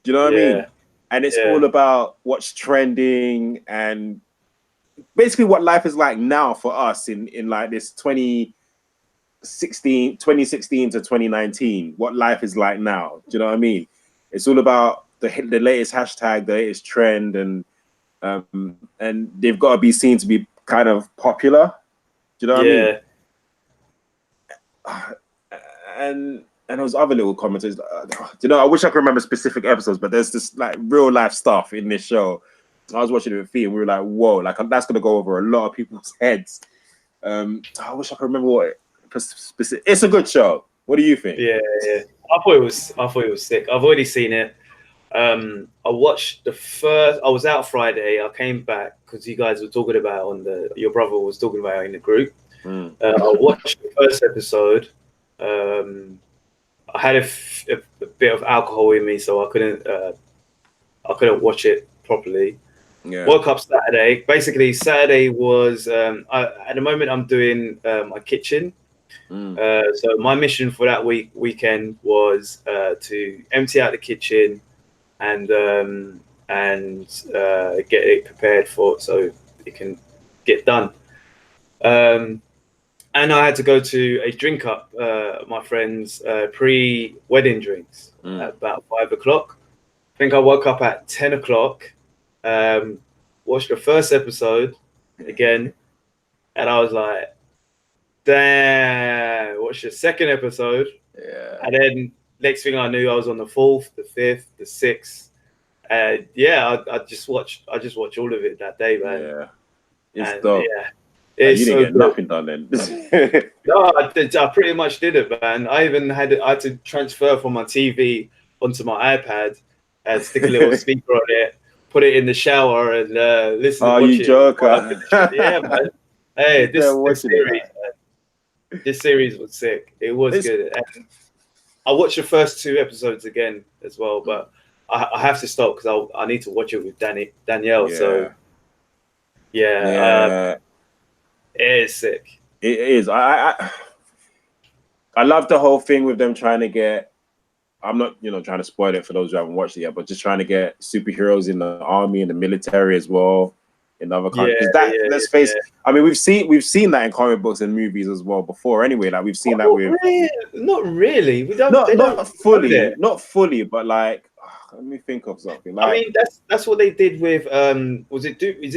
Do you know what I mean? And it's all about what's trending and basically what life is like now for us in like this 2016 to 2019. What life is like now. Do you know what I mean? It's all about the latest hashtag, the latest trend, and they've got to be seen to be kind of popular. Do you know what I mean? And there was other little commentaries. I wish I could remember specific episodes, but there's this like real life stuff in this show. I was watching it with Fee, and we were like, "Whoa!" Like that's gonna go over a lot of people's heads. I wish I could remember what specific. It's a good show. What do you think? Yeah. I thought it was sick. I've already seen it. I watched the first. I was out Friday. I came back because you guys were talking about your brother was talking about it in the group. I watched the first episode. I had a bit of alcohol in me, so I couldn't watch it properly. Yeah. Woke up Saturday. Basically, Saturday was at the moment I'm doing my kitchen. So my mission for that weekend was to empty out the kitchen and get it prepared so it can get done. And I had to go to a drink up, my friend's pre-wedding drinks at about 5 o'clock. I think I woke up at 10 o'clock, watched the first episode again, and I was like, Damn, watched the second episode. Yeah. And then next thing I knew, I was on the 4th, the 5th, the 6th. And yeah, I just watched all of it that day, man. Yeah. It's and dope. yeah, it's you didn't so get good. nothing done then. No, I pretty much did it, man. I had to transfer from my TV onto my iPad and stick a little speaker on it, put it in the shower, and listen. Oh, watch you it. joker! Yeah, man. Hey, this series, man. This series was sick. It was good. And I watched the first 2 episodes again as well, but I have to stop because I need to watch it with Danielle. Yeah. So yeah, it is sick. It is. I love the whole thing with them trying to get. I'm not, trying to spoil it for those who haven't watched it yet, but just trying to get superheroes in the army and the military as well in other countries. Let's face it. I mean, we've seen that in comic books and movies as well before. Anyway, like we've seen that with. Not really. We don't. Not fully, but like. Let me think of something. Like, I mean, that's what they did with. Was it Doomsday?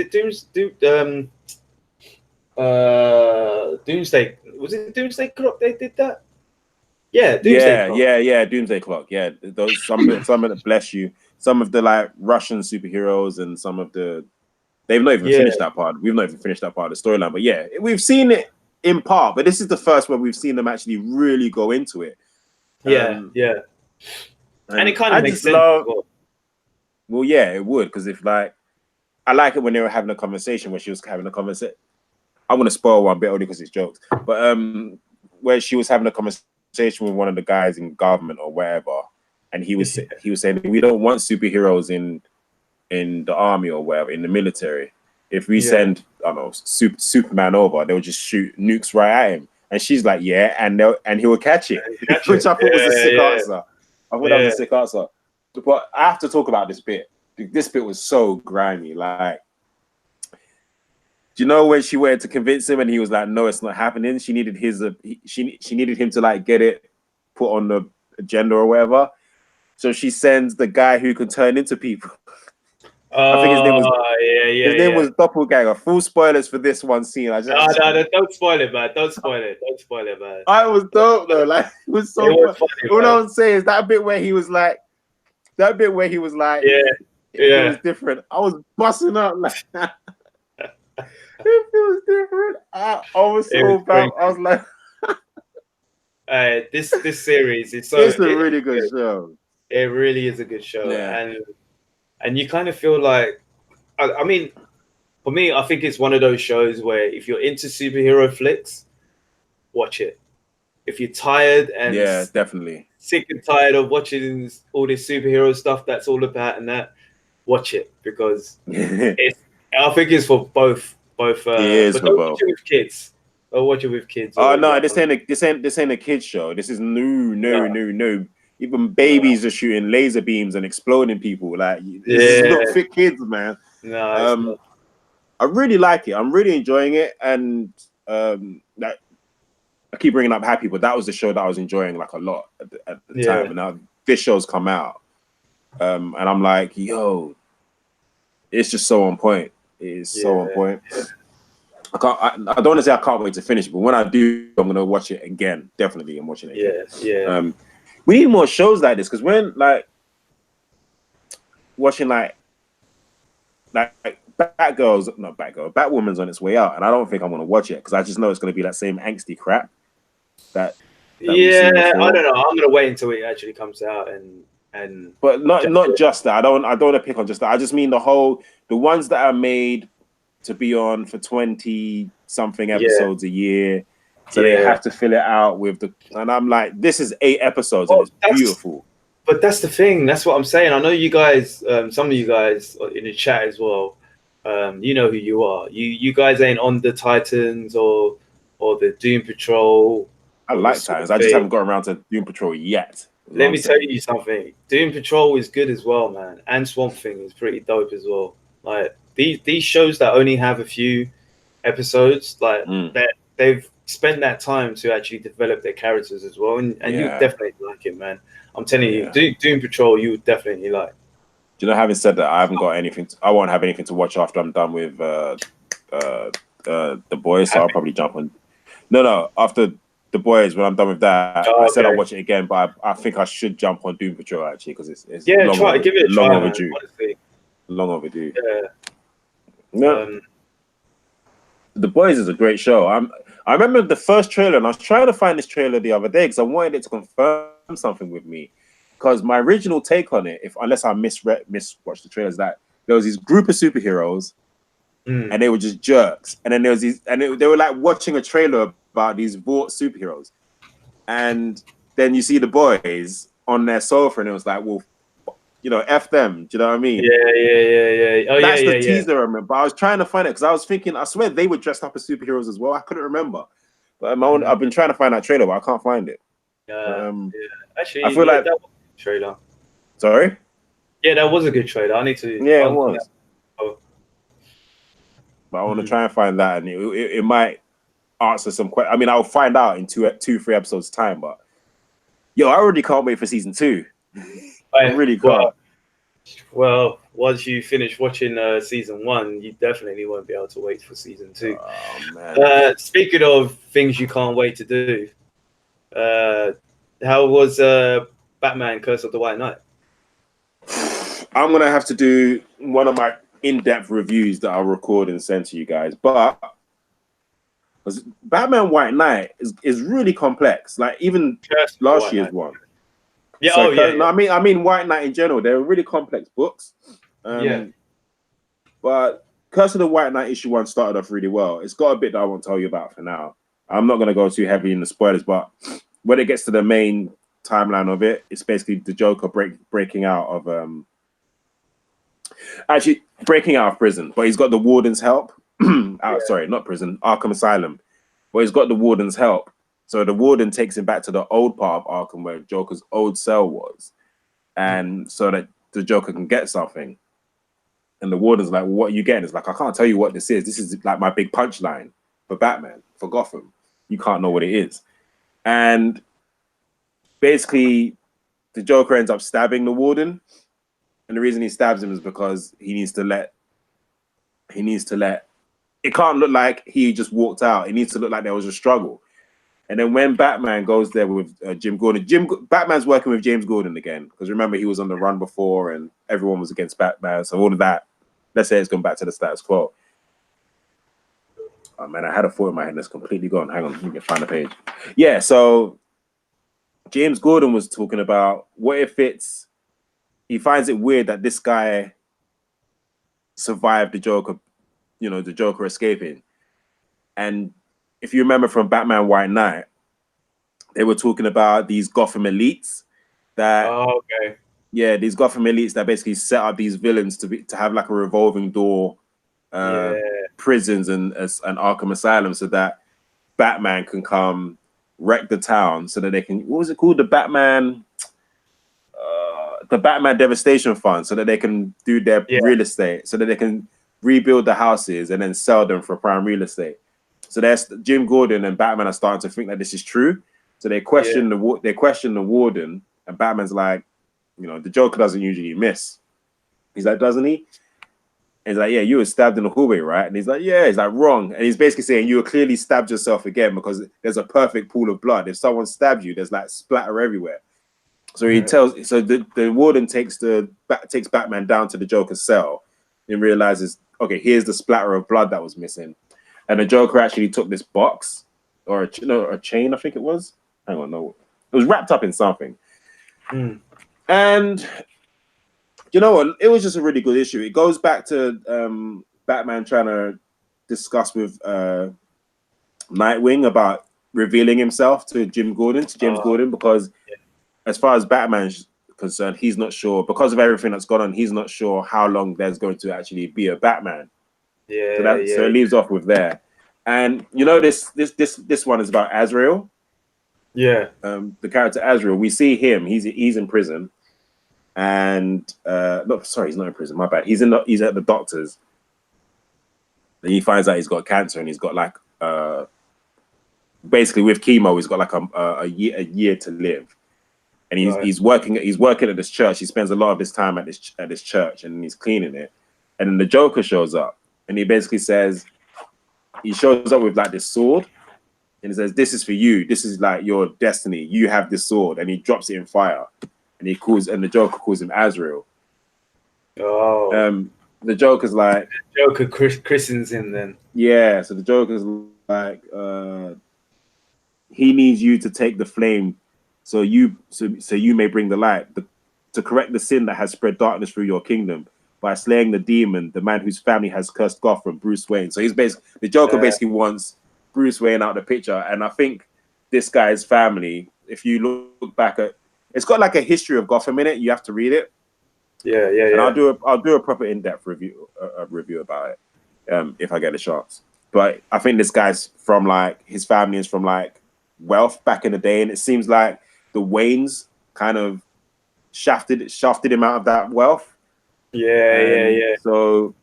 Was it Doomsday Clock? They did that. Yeah, Doomsday Clock. Yeah, Doomsday Clock. Yeah, those some of the bless you. Some of the like Russian superheroes and some of the they've not even finished that part. We've not even finished that part of the storyline. But yeah, we've seen it in part. But this is the first where we've seen them actually really go into it. Yeah. And it kind of makes sense. Well, yeah, it would, because if like I like it when they were having a conversation when she was having a conversation. I want to spoil one bit only because it's jokes, but where she was having a conversation with one of the guys in government or wherever, and he was saying we don't want superheroes in the army or wherever in the military. If we send I don't know Superman over, they'll just shoot nukes right at him. And she's like, yeah, and he will catch it, which I thought was a sick answer. I thought that was a sick answer. But I have to talk about this bit. This bit was so grimy. Like, do you know when she went to convince him and he was like, no, it's not happening? She needed she needed him to like get it put on the agenda or whatever. So she sends the guy who can turn into people. I think his name was his name was Doppelganger. Full spoilers for this one scene. No, don't spoil it, man. Don't spoil it, man. I was dope though. Like it was so funny. All I was saying is that bit where he was like, it was different. I was busting up like it was different. I was so bad. I was like, this series, it's a really good show. It really is a good show, and you kind of feel like, I mean, for me, I think it's one of those shows where if you're into superhero flicks, watch it. If you're tired and definitely sick and tired of watching all this superhero stuff that's all about and that, watch it because I think it's for both. It is for both. Watch it with kids. Or watch it with kids. Oh no, this ain't a kids show. This is no. Even babies are shooting laser beams and exploding people. Like this is not for kids, man. No, I really like it. I'm really enjoying it, and that I keep bringing up Happy, but that was the show that I was enjoying like a lot at the time. And now this show's come out, and I'm like, yo, it's just so on point. It is so on point. I don't want to say I can't wait to finish it, but when I do, I'm gonna watch it again. Definitely, I'm watching it again. Yeah. We need more shows like this because when like watching like Batwoman's on its way out, and I don't think I'm gonna watch it because I just know it's gonna be that same angsty crap. That I don't know. I'm gonna wait until it actually comes out and. But not just that. I don't want to pick on just that. I just mean the ones that are made to be on for 20 something episodes a year. So they have to fill it out with and I'm like, this is 8 episodes and it's beautiful. But that's the thing. That's what I'm saying. I know you guys, some of you guys in the chat as well, you know who you are. You guys ain't on the Titans or the Doom Patrol. I like Titans. I just haven't got around to Doom Patrol yet. Let me tell you something. Doom Patrol is good as well, man. And Swamp Thing is pretty dope as well. Like these shows that only have a few episodes, like they've spent that time to actually develop their characters as well, and you definitely like it, man. I'm telling you, Doom Patrol, you would definitely like. Do you know? Having said that, I haven't got anything. I won't have anything to watch after I'm done with The Boys, so I'll probably jump on. No. After The Boys, when I'm done with that, Oh, I said okay. I'll watch it again, but I think I should jump on Doom Patrol actually because it's give it a try, overdue. man, honestly. Long overdue. Yeah. No. The Boys is a great show. I remember the first trailer, and I was trying to find this trailer the other day because I wanted it to confirm something with me. Because my original take on it, unless I miswatched the trailers, that there was this group of superheroes, and they were just jerks. And then there was these, and they were like watching a trailer about these Vought superheroes, and then you see the boys on their sofa, and it was like, well, you know, F them. Do you know what I mean? Yeah. Oh, that's the teaser I remember. I was trying to find it because I was thinking, I swear they were dressed up as superheroes as well. I couldn't remember. But I've been trying to find that trailer, but I can't find it. Actually, I feel like that was a good trailer. Sorry? Yeah, that was a good trailer. I need to. Yeah, it was. But I want to try and find that, and it might answer some questions. I mean, I'll find out in 3 episodes time. But yo, I already can't wait for season 2. I really can't. Well, once you finish watching season 1, you definitely won't be able to wait for season 2. Oh man! Speaking of things you can't wait to do, how was Batman: Curse of the White Knight? I'm gonna have to do one of my in-depth reviews that I'll record and send to you guys. But Batman White Knight is really complex. Like even last year's one. Yeah. So, No, I mean White Knight in general. They're really complex books. But Curse of the White Knight issue 1 started off really well. It's got a bit that I won't tell you about for now. I'm not going to go too heavy in the spoilers, but when it gets to the main timeline of it, it's basically the Joker breaking out of breaking out of prison, but he's got the Warden's help. Sorry, not prison, Arkham Asylum. But he's got the Warden's help. So the Warden takes him back to the old part of Arkham where Joker's old cell was. And so that the Joker can get something. And the Warden's like, well, what are you getting? It's like, I can't tell you what this is. This is like my big punchline for Batman, for Gotham. You can't know what it is. And basically, the Joker ends up stabbing the Warden. And the reason he stabs him is because he needs to let, it can't look like he just walked out. It needs to look like there was a struggle. And then when Batman goes there with Jim Gordon, Batman's working with James Gordon again. Because remember, he was on the run before and everyone was against Batman. So all of that, let's say it's gone back to the status quo. Oh man, I had a thought in my head that's completely gone. Hang on, let me find the page. Yeah, so James Gordon was talking about what if he finds it weird that this guy survived the Joker, you know, the Joker escaping. And if you remember from Batman White Knight, they were talking about these Gotham elites that these Gotham elites that basically set up these villains to have like a revolving door prisons and Arkham Asylum so that Batman can come wreck the town so that they can, what was it called? The Batman Devastation Fund, so that they can do their real estate, so that they can rebuild the houses and then sell them for prime real estate. So there's Jim Gordon and Batman are starting to think that this is true. So they question the Warden, and Batman's like, you know, the Joker doesn't usually miss. He's like, doesn't he? And he's like, yeah, you were stabbed in the hallway, right? And he's like, yeah. He's like, wrong. And he's basically saying you were clearly stabbed yourself again because there's a perfect pool of blood. If someone stabbed you, there's like splatter everywhere. So he tells, so the Warden takes Batman down to the Joker's cell and realizes, okay, here's the splatter of blood that was missing. And the Joker actually took this box or a chain, I think it was. Hang on, no, it was wrapped up in something. And you know what? It was just a really good issue. It goes back to Batman trying to discuss with Nightwing about revealing himself to James Gordon, because as far as Batman's concerned, he's not sure, because of everything that's gone on, he's not sure how long there's going to actually be a Batman. So it leaves off with there. And you know, this one is about Azrael. The character Azrael, we see him, he's in prison. And no, sorry, he's not in prison, my bad. He's at the doctor's. And he finds out he's got cancer, and he's got like basically with chemo, he's got like a year to live. And he's working at this church. He spends a lot of his time at this church, and he's cleaning it. And then the Joker shows up, and he basically says, he shows up with like this sword, and he says, "This is for you. This is like your destiny. You have this sword," and he drops it in fire, and the Joker calls him Azrael. Oh. The Joker's like, the Joker christens him then. Yeah, so the Joker's like, he needs you to take the flame, so you may bring the light, to correct the sin that has spread darkness through your kingdom by slaying the demon, the man whose family has cursed Gotham, Bruce Wayne. So the Joker basically wants Bruce Wayne out of the picture, and I think this guy's family, if you look back at, it's got like a history of Gotham in it. You have to read it. Yeah. And I'll do a proper in-depth review about it if I get a chance. But I think this guy's from like, his family is from like wealth back in the day, and it seems like the Waynes kind of shafted him out of that wealth. Yeah. So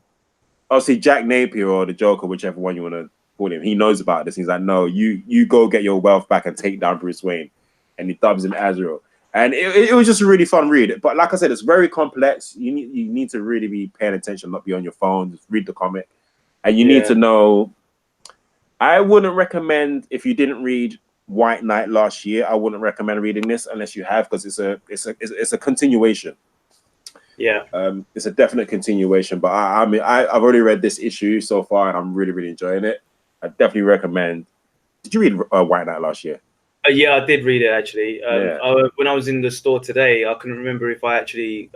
obviously Jack Napier, or the Joker, whichever one you want to call him, he knows about this. He's like, no, you go get your wealth back and take down Bruce Wayne, and he dubs him Azrael. And it was just a really fun read. But like I said, it's very complex. You need to really be paying attention, not be on your phone. Just read the comic. And you need to know. I wouldn't recommend, if you didn't read White Knight last year, I wouldn't recommend reading this unless you have, because it's a continuation. Yeah. It's a definite continuation. But I mean, I've already read this issue so far, and I'm really, really enjoying it. I definitely recommend. Did you read White Knight last year? Yeah, I did read it actually. When I was in the store today, I couldn't remember if I actually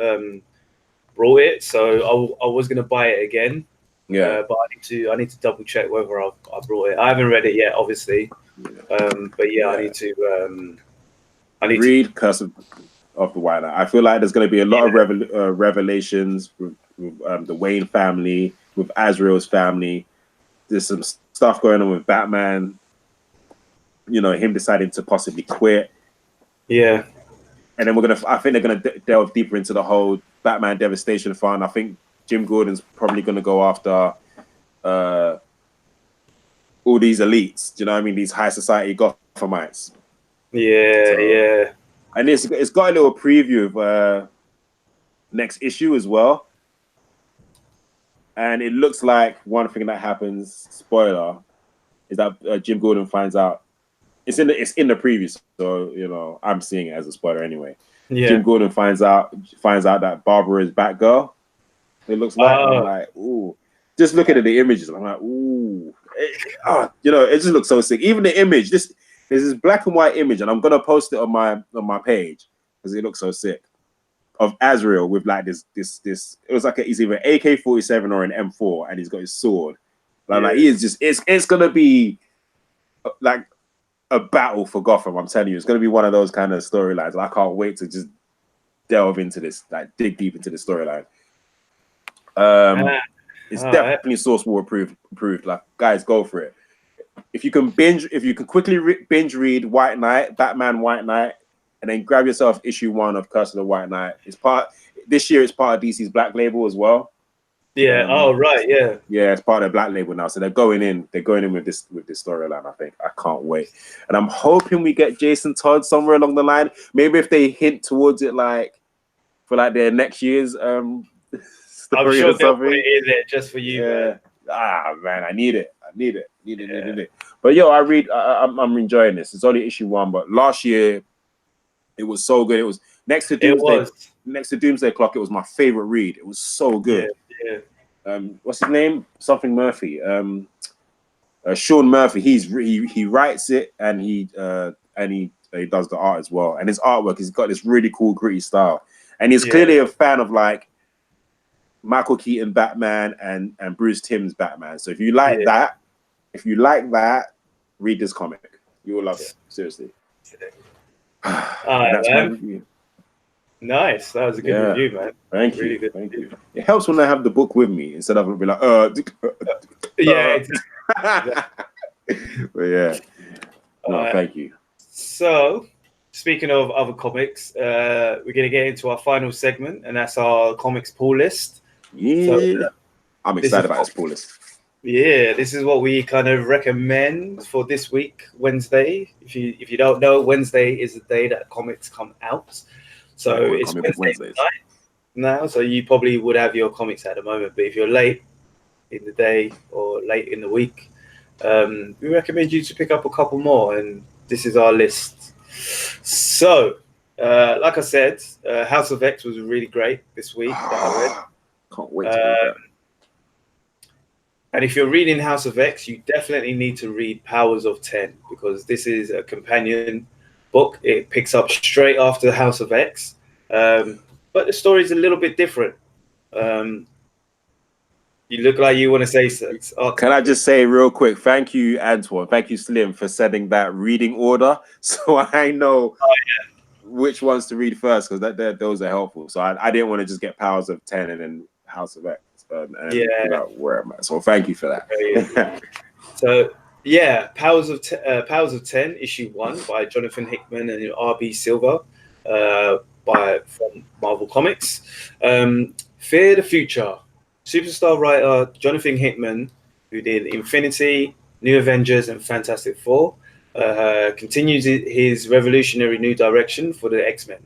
brought it, so I was going to buy it again. Yeah, but I need to double check whether I brought it. I haven't read it yet, obviously. But yeah, I need to. I need read Curse of the White Knight. I feel like there's going to be a lot of revelations with the Wayne family, with Azrael's family. There's some stuff going on with Batman. You know, him deciding to possibly quit. Yeah. And then I think they're gonna delve deeper into the whole Batman Devastation Fund. I think Jim Gordon's probably gonna go after all these elites. Do you know what I mean? These high society Gothamites. Yeah. And it's got a little preview of next issue as well. And it looks like one thing that happens, spoiler, is that Jim Gordon finds out. It's in the preview, so you know I'm seeing it as a spoiler anyway. Yeah. Jim Gordon finds out that Barbara is Batgirl. It looks like, I'm like, ooh. Just looking at the images, I'm like, ooh. You know, it just looks so sick. Even the image, there's this black and white image, and I'm gonna post it on my page because it looks so sick. Of Azrael with like this. It was like he's either AK-47 or an M4, and he's got his sword. Like he is just. It's gonna be like a battle for Gotham. I'm telling you, it's going to be one of those kind of storylines. I can't wait to just delve into this, like dig deep into the storyline. It's definitely SourceWall approved. Like, guys, go for it. If you can quickly binge read White Knight, Batman White Knight, and then grab yourself issue 1 of Curse of the White Knight. This year it's part of DC's Black Label as well. Yeah. Yeah, it's part of the Black Label now. So they're going in with this storyline. I think I can't wait, and I'm hoping we get Jason Todd somewhere along the line. Maybe if they hint towards it, like for like their next year's story. I'm sure they'll put it in there just for you. Yeah. Man, I need it. Need it. But yo, I'm enjoying this. It's only issue 1, but last year it was so good. It was next to Doomsday Clock. It was my favorite read. It was so good. Yeah. What's his name? Something Murphy. Sean Murphy. He writes it, and he does the art as well. And his artwork, he's got this really cool gritty style. And he's clearly a fan of like Michael Keaton Batman and Bruce Timm's Batman. So if you like that, read this comic. You will love it. Seriously. That's my review. Nice. That was a good review, man. Thank you. It helps when I have the book with me instead of be like, Exactly. But yeah. No, thank you. So, speaking of other comics, we're going to get into our final segment, and that's our comics pull list. Yeah. So, I'm excited about this pull list. Yeah, this is what we kind of recommend for this week, Wednesday. If you don't know, Wednesday is the day that comics come out. So it's Wednesday night now, so you probably would have your comics at the moment. But if you're late in the day or late in the week, we recommend you to pick up a couple more, and this is our list. So, like I said, House of X was really great this week that I read. Can't wait to read that. And if you're reading House of X, you definitely need to read Powers of 10, because this is a companion book. It picks up straight after House of X, but the story is a little bit different. You look like you want to say so. Can I just say real quick, thank you, Antoine. Thank you, Slim, for setting that reading order, so I know which ones to read first, because those are helpful. So I didn't want to just get Powers of 10 and then House of X. Where am I? So thank you for that. So yeah, Powers of 10, issue 1 by Jonathan Hickman and R.B. Silver, from Marvel Comics. Fear the Future. Superstar writer Jonathan Hickman, who did Infinity, New Avengers, and Fantastic Four, continues his revolutionary new direction for the X-Men.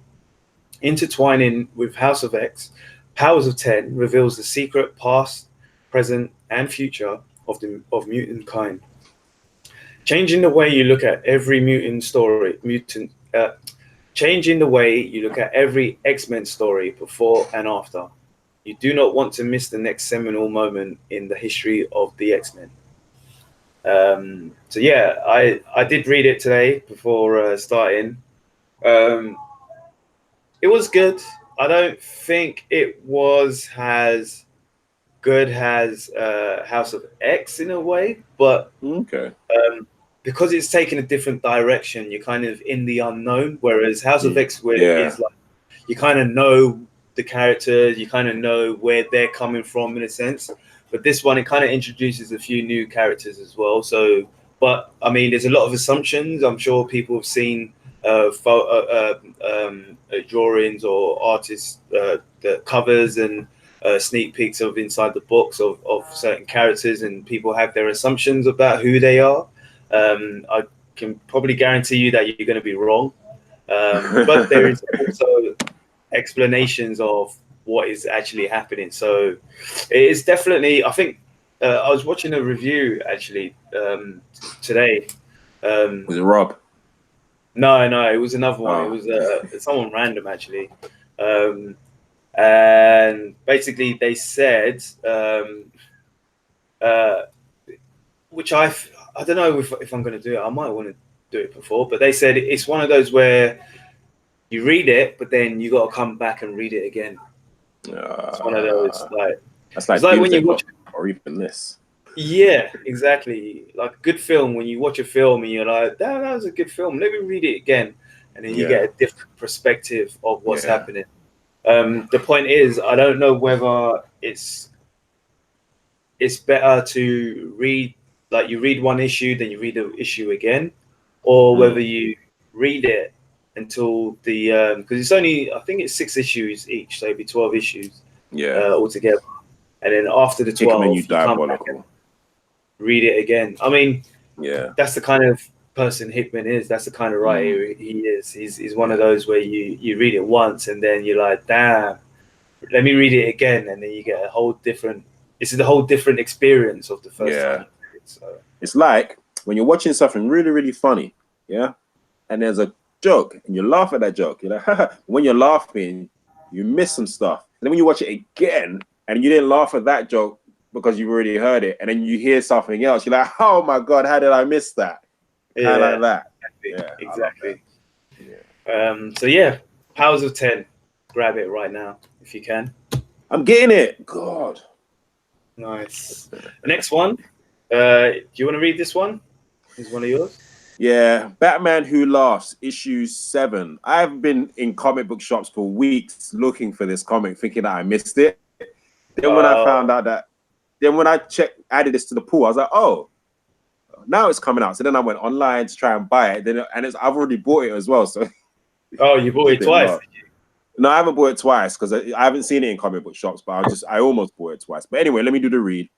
Intertwining with House of X, Powers of 10 reveals the secret past, present, and future of mutant kind, changing the way you look at every changing the way you look at every X-Men story before and after. You do not want to miss the next seminal moment in the history of the X-Men. So yeah, I did read it today before starting. It was good. I don't think it was as good as House of X in a way, but because it's taken a different direction, you're kind of in the unknown. Whereas House of X, is like you kind of know the characters, you kind of know where they're coming from in a sense. But this one, it kind of introduces a few new characters as well. So, but I mean, there's a lot of assumptions. I'm sure people have seen drawings or artists, the covers and sneak peeks of inside the books of certain characters, and people have their assumptions about who they are. I can probably guarantee you that you're going to be wrong. But there is also explanations of what is actually happening. So it is definitely, I think, I was watching a review actually today. Was it Rob? No, it was another one. It was someone random actually. And basically they said, which I don't know if I'm going to do it. I might want to do it before, but they said it's one of those where you read it, but then you got to come back and read it again. It's one of those that's like when you watch, or even this. Yeah, exactly. Like a good film, when you watch a film and you're like, that was a good film. Let me read it again, and then you get a different perspective of what's happening. The point is, I don't know whether it's better to read, like you read one issue, then you read the issue again, or whether you read it until the because it's only, I think it's 6 issues each, so it'd be 12 issues altogether, and then after the 12 you come back and read it again. I mean, that's the kind of person Hickman is. That's the kind of writer he is. He's one of those where you read it once and then you're like, damn, let me read it again, and then you get a whole different experience of the first time. So it's like when you're watching something really, really funny, and there's a joke and you laugh at that joke. You're like, when you're laughing, you miss some stuff. And then when you watch it again and you didn't laugh at that joke because you've already heard it, and then you hear something else, you're like, oh my God, how did I miss that? I like that. Exactly. So yeah, Powers of 10. Grab it right now if you can. I'm getting it. God. Nice. Next one. Do you want to read this one? Is one of yours? Yeah, Batman Who Laughs, issue 7. I've been in comic book shops for weeks looking for this comic, thinking that I missed it. Then when I found out that, when I added this to the pool, I was like, oh, now it's coming out. So then I went online to try and buy it. I've already bought it as well. So you bought it twice? Did you? No, I haven't bought it twice because I haven't seen it in comic book shops, but I almost bought it twice. But anyway, let me do the read.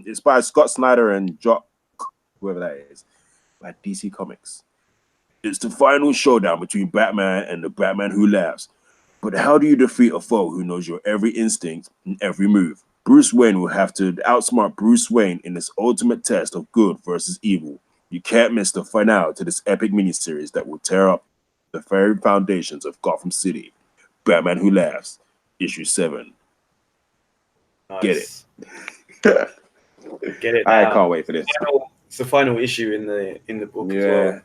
It's by Scott Snyder and Jock, whoever that is, by DC Comics. It's the final showdown between Batman and the Batman Who Laughs. But how do you defeat a foe who knows your every instinct and every move? Bruce Wayne will have to outsmart Bruce Wayne in this ultimate test of good versus evil. You can't miss the finale to this epic miniseries that will tear up the very foundations of Gotham City. Batman Who Laughs, issue 7. Nice. Get it. Get it. I can't wait for this. It's the final issue in the book as well.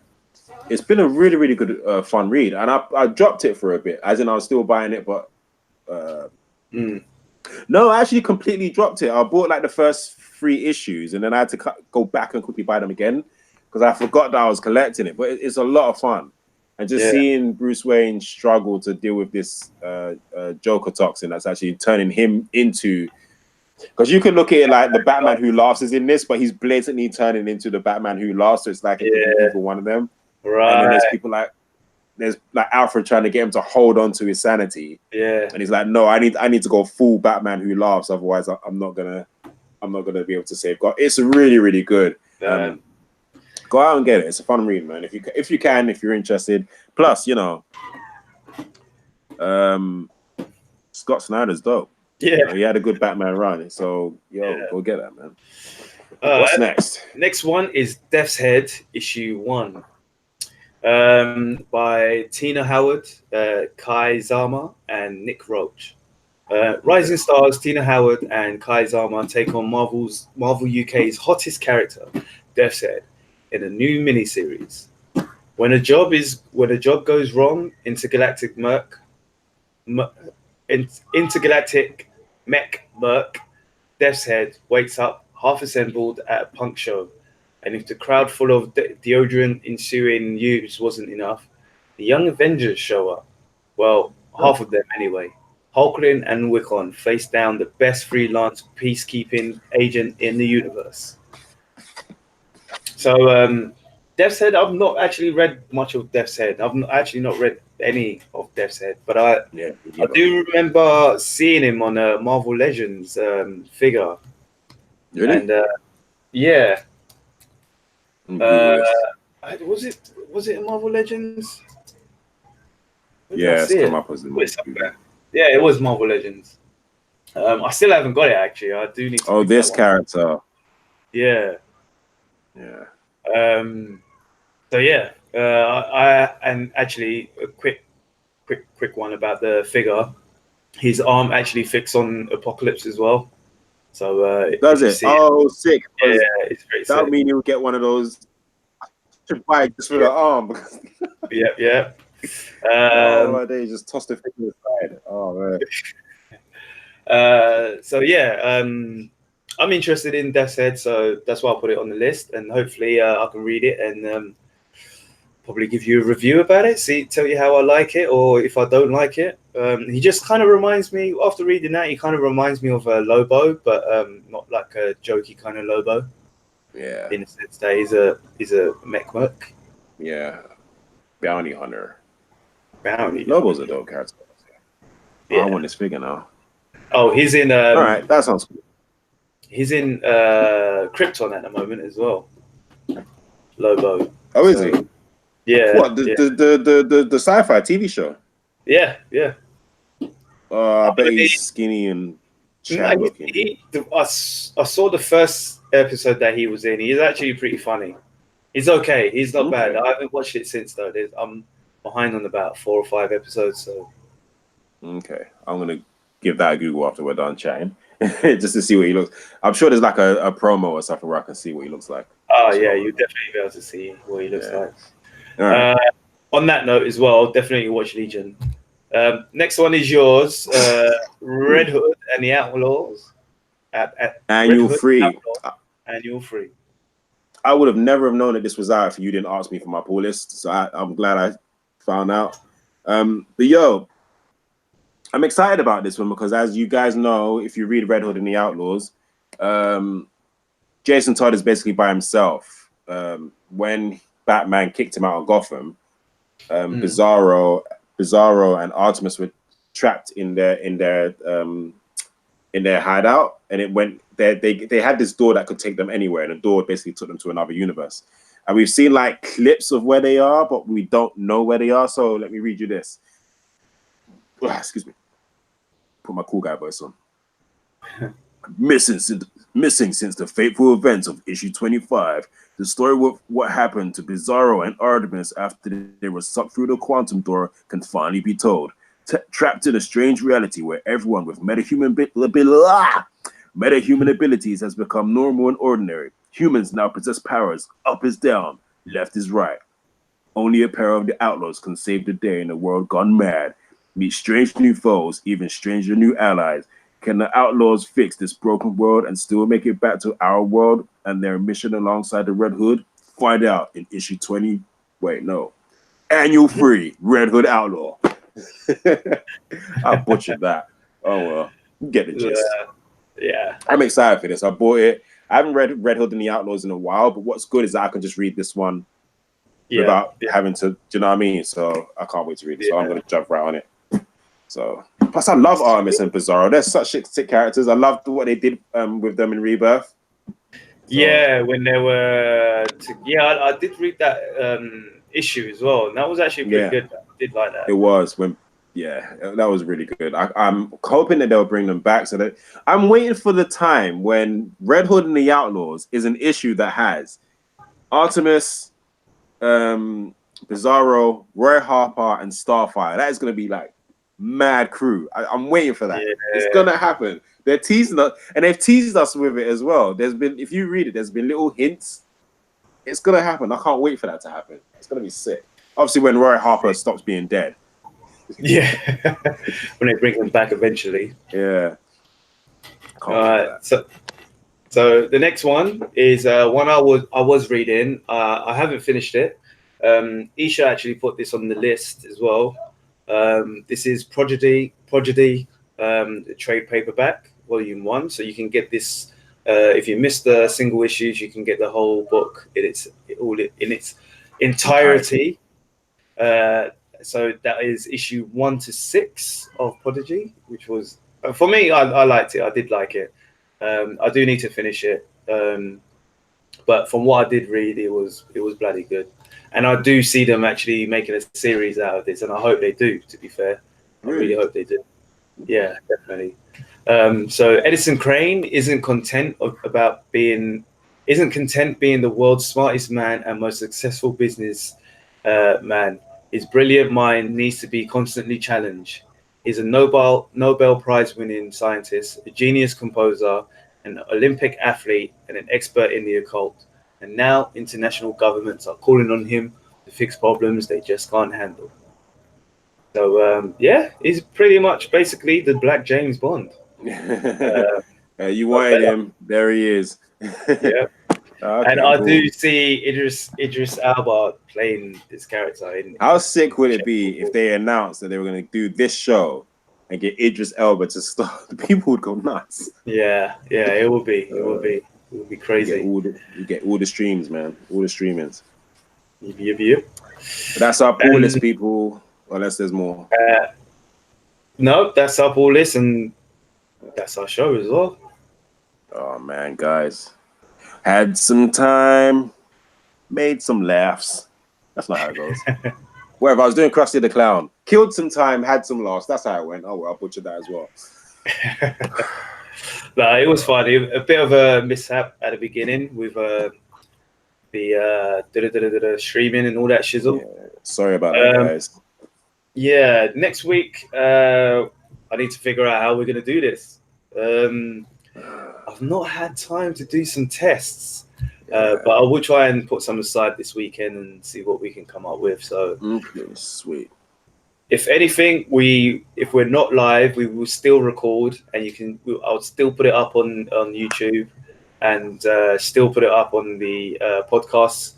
It's been a really, really good, fun read, and I dropped it for a bit, as in I was still buying it, but no, I actually completely dropped it. I bought like the first 3 issues, and then I had to go back and quickly buy them again because I forgot that I was collecting it. But it's a lot of fun, and just seeing Bruce Wayne struggle to deal with this Joker toxin that's actually turning him into. Because you can look at it like the Batman Who Laughs is in this, but he's blatantly turning into the Batman Who Laughs. So it's like for one of them. Right. And then there's people like Alfred trying to get him to hold on to his sanity. Yeah. And he's like, no, I need to go full Batman Who Laughs, otherwise I'm not gonna be able to save God. It's really, really good. Go out and get it. It's a fun read, man. If you're interested. Plus, Scott Snyder's dope. Yeah, he had a good Batman run, so go get that, man. What's next? Next one is Death's Head, issue 1, by Tina Howard, Kai Zama, and Nick Roach. Rising stars Tina Howard and Kai Zama take on Marvel UK's hottest character, Death's Head, in a new miniseries. When a job goes wrong, intergalactic mech Merc, Death's Head, wakes up half assembled at a punk show, and if the crowd full of deodorant ensuing use wasn't enough, the Young Avengers show up. Well, half of them anyway. Hulkling and Wiccan face down the best freelance peacekeeping agent in the universe. So, Death's Head, I've not actually read much of Death's Head. I've actually not read any of Death's Head, but I do remember seeing him on a Marvel Legends figure. Really? And was it a Marvel Legends? It's come up as the yeah, it was Marvel Legends. I still haven't got it actually. I do need to. Oh, this character. Yeah. Yeah. So yeah, and actually a quick one about the figure. His arm actually fixed on Apocalypse as well. So does it? Oh, sick! Yeah, it's very sick. That would mean you'll get one of those. To buy just for the arm. Yeah. They just tossed the figure aside. Oh man. So yeah, I'm interested in Death's Head, so that's why I put it on the list, and hopefully I can read it and probably give you a review about it, tell you how I like it or if I don't like it. He just kind of reminds me, after reading that, he kind of reminds me of a Lobo, but not like a jokey kind of Lobo. Yeah. In the sense that he's a mech merc. Yeah. Bounty hunter. Bounty. Lobo's a dope character. Yeah. I want this figure now. Oh, he's in. All right, that sounds cool. He's in Krypton at the moment as well. Lobo. Oh, is he? Yeah. What the sci-fi TV show? Yeah. I bet he's skinny and chat looking. I saw the first episode that he was in. He's actually pretty funny. He's okay. He's not bad. I haven't watched it since though. I'm behind on about 4 or 5 episodes. So. Okay, I'm gonna give that a Google after we're done chatting, just to see what he looks. I'm sure there's like a promo or something where I can see what he looks like. Oh yeah, you definitely be able to see what he looks like. All right. On that note as well, definitely watch Legion. Next one is yours, Red Hood and the Outlaws. Annual free. Annual free. I would have never known that this was out if you didn't ask me for my pull list. So I'm glad I found out. But I'm excited about this one because, as you guys know, if you read Red Hood and the Outlaws, Jason Todd is basically by himself. When Batman kicked him out of Gotham, Bizarro and Artemis were trapped in their hideout, and it went. They had this door that could take them anywhere, and the door basically took them to another universe. And we've seen like clips of where they are, but we don't know where they are. So let me read you this. Excuse me. Put my cool guy voice on. missing since the fateful events of issue 25. The story of what happened to Bizarro and Artemis after they were sucked through the quantum door can finally be told. Trapped in a strange reality where everyone with metahuman abilities has become normal and ordinary. Humans now possess powers. Up is down, left is right. Only a pair of the outlaws can save the day in a world gone mad. Meet strange new foes, even stranger new allies. Can the outlaws fix this broken world and still make it back to our world and their mission alongside the Red Hood? Find out in issue 20. Wait, no. Annual free Red Hood Outlaw. I butchered that. Oh well, you get the gist. Yeah. I'm excited for this. I bought it. I haven't read Red Hood and the Outlaws in a while, but what's good is that I can just read this one without having to, do you know what I mean? So I can't wait to read it. So I'm going to jump right on it. So, plus I love Artemis and Bizarro. They're such sick characters. I loved what they did with them in Rebirth. So. Yeah, when they were, I did read that issue as well, and that was actually pretty good. I did like that. It was that was really good. I'm hoping that they'll bring them back. So that I'm waiting for the time when Red Hood and the Outlaws is an issue that has Artemis, Bizarro, Roy Harper, and Starfire. That is going to be like mad crew. I'm waiting for that. It's gonna happen. They're teasing us, and they've teased us with it as well. There's been, if you read it, there's been little hints. It's gonna happen. I can't wait for that to happen. It's gonna be sick. Obviously, when Roy Harper stops being dead. Yeah, when they bring him back eventually. Yeah. So the next one is one I was reading. I haven't finished it. Isha actually put this on the list as well. This is Prodigy, the trade paperback, volume 1. So you can get this if you missed the single issues, you can get the whole book in its entirety. So that is issue 1 to 6 of Prodigy, which was for me. I liked it. I did like it. I do need to finish it, but from what I did read, it was bloody good. And I do see them actually making a series out of this, and I hope they do. To be fair, I really hope they do. Yeah, definitely. So Edison Crane isn't content being the world's smartest man and most successful business man. His brilliant mind needs to be constantly challenged. He's a Nobel Prize winning scientist, a genius composer, an Olympic athlete, and an expert in the occult. And now international governments are calling on him to fix problems they just can't handle. So he's pretty much basically the Black James Bond. You wanted him, there he is. Yeah. Okay, and I do see Idris Elba playing this character. How sick would it be if they announced that they were going to do this show and get Idris Elba to start? The people would go nuts. Yeah, it will be. It will be crazy. You get all the streams, man. All the streamings. Yep. But that's our pool list, people. Unless there's more. No, that's our pool list, and that's our show as well. Oh man, guys. Had some time, made some laughs. That's not how it goes. Whatever, I was doing Krusty the Clown. Killed some time, had some laughs. That's how it went. Oh, well, I'll butcher that as well. No, it was fun. A bit of a mishap at the beginning with the streaming and all that shizzle. Yeah, sorry about that, guys. Yeah, next week, I need to figure out how we're going to do this. I've not had time to do some tests, but I will try and put some aside this weekend and see what we can come up with. So sweet. If anything, if we're not live, we will still record, and I'll still put it up on YouTube, and still put it up on the podcast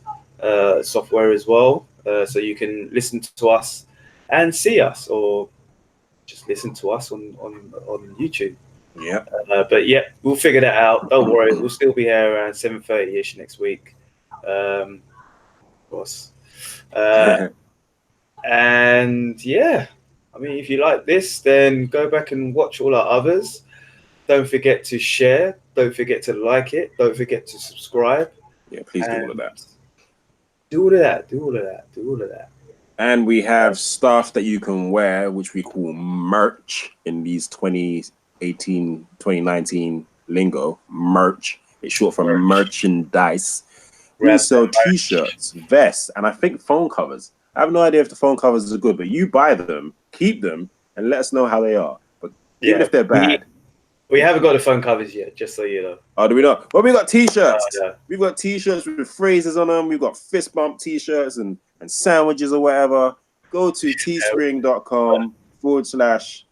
software as well, so you can listen to us and see us, or just listen to us on YouTube. Yeah. But yeah, we'll figure that out. Don't worry, we'll still be here around 7:30ish next week. Of course. And yeah, I mean, if you like this, then go back and watch all our others. Don't forget to share. Don't forget to like it. Don't forget to subscribe. Yeah, please do all of that. Do all of that. And we have stuff that you can wear, which we call merch, in these 2018, 2019 lingo, merch. It's short for merchandise. We sell t-shirts, vests, and I think phone covers. I have no idea if the phone covers are good, but you buy them, keep them, and let us know how they are. But even if they're bad. We haven't got the phone covers yet, just so you know. Oh, do we not? Well, we got t-shirts. We've got t-shirts with phrases on them. We've got fist bump t-shirts and sandwiches or whatever. Go to teespring.com/dasourcewall.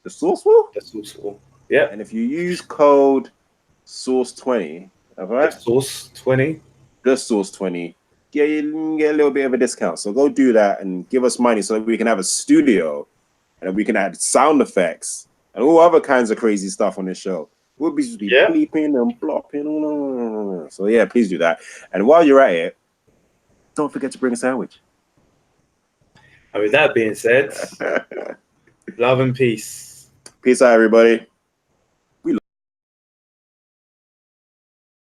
Dasourcewall. Yeah. And if you use code SOURCE20, all right? SOURCE20. DaSource20. Yeah, you can get a little bit of a discount. So go do that and give us money so that we can have a studio and we can add sound effects and all other kinds of crazy stuff on this show. We'll be bleeping and blopping. So yeah, please do that. And while you're at it, don't forget to bring a sandwich. And with that being said, love and peace. Peace out, everybody.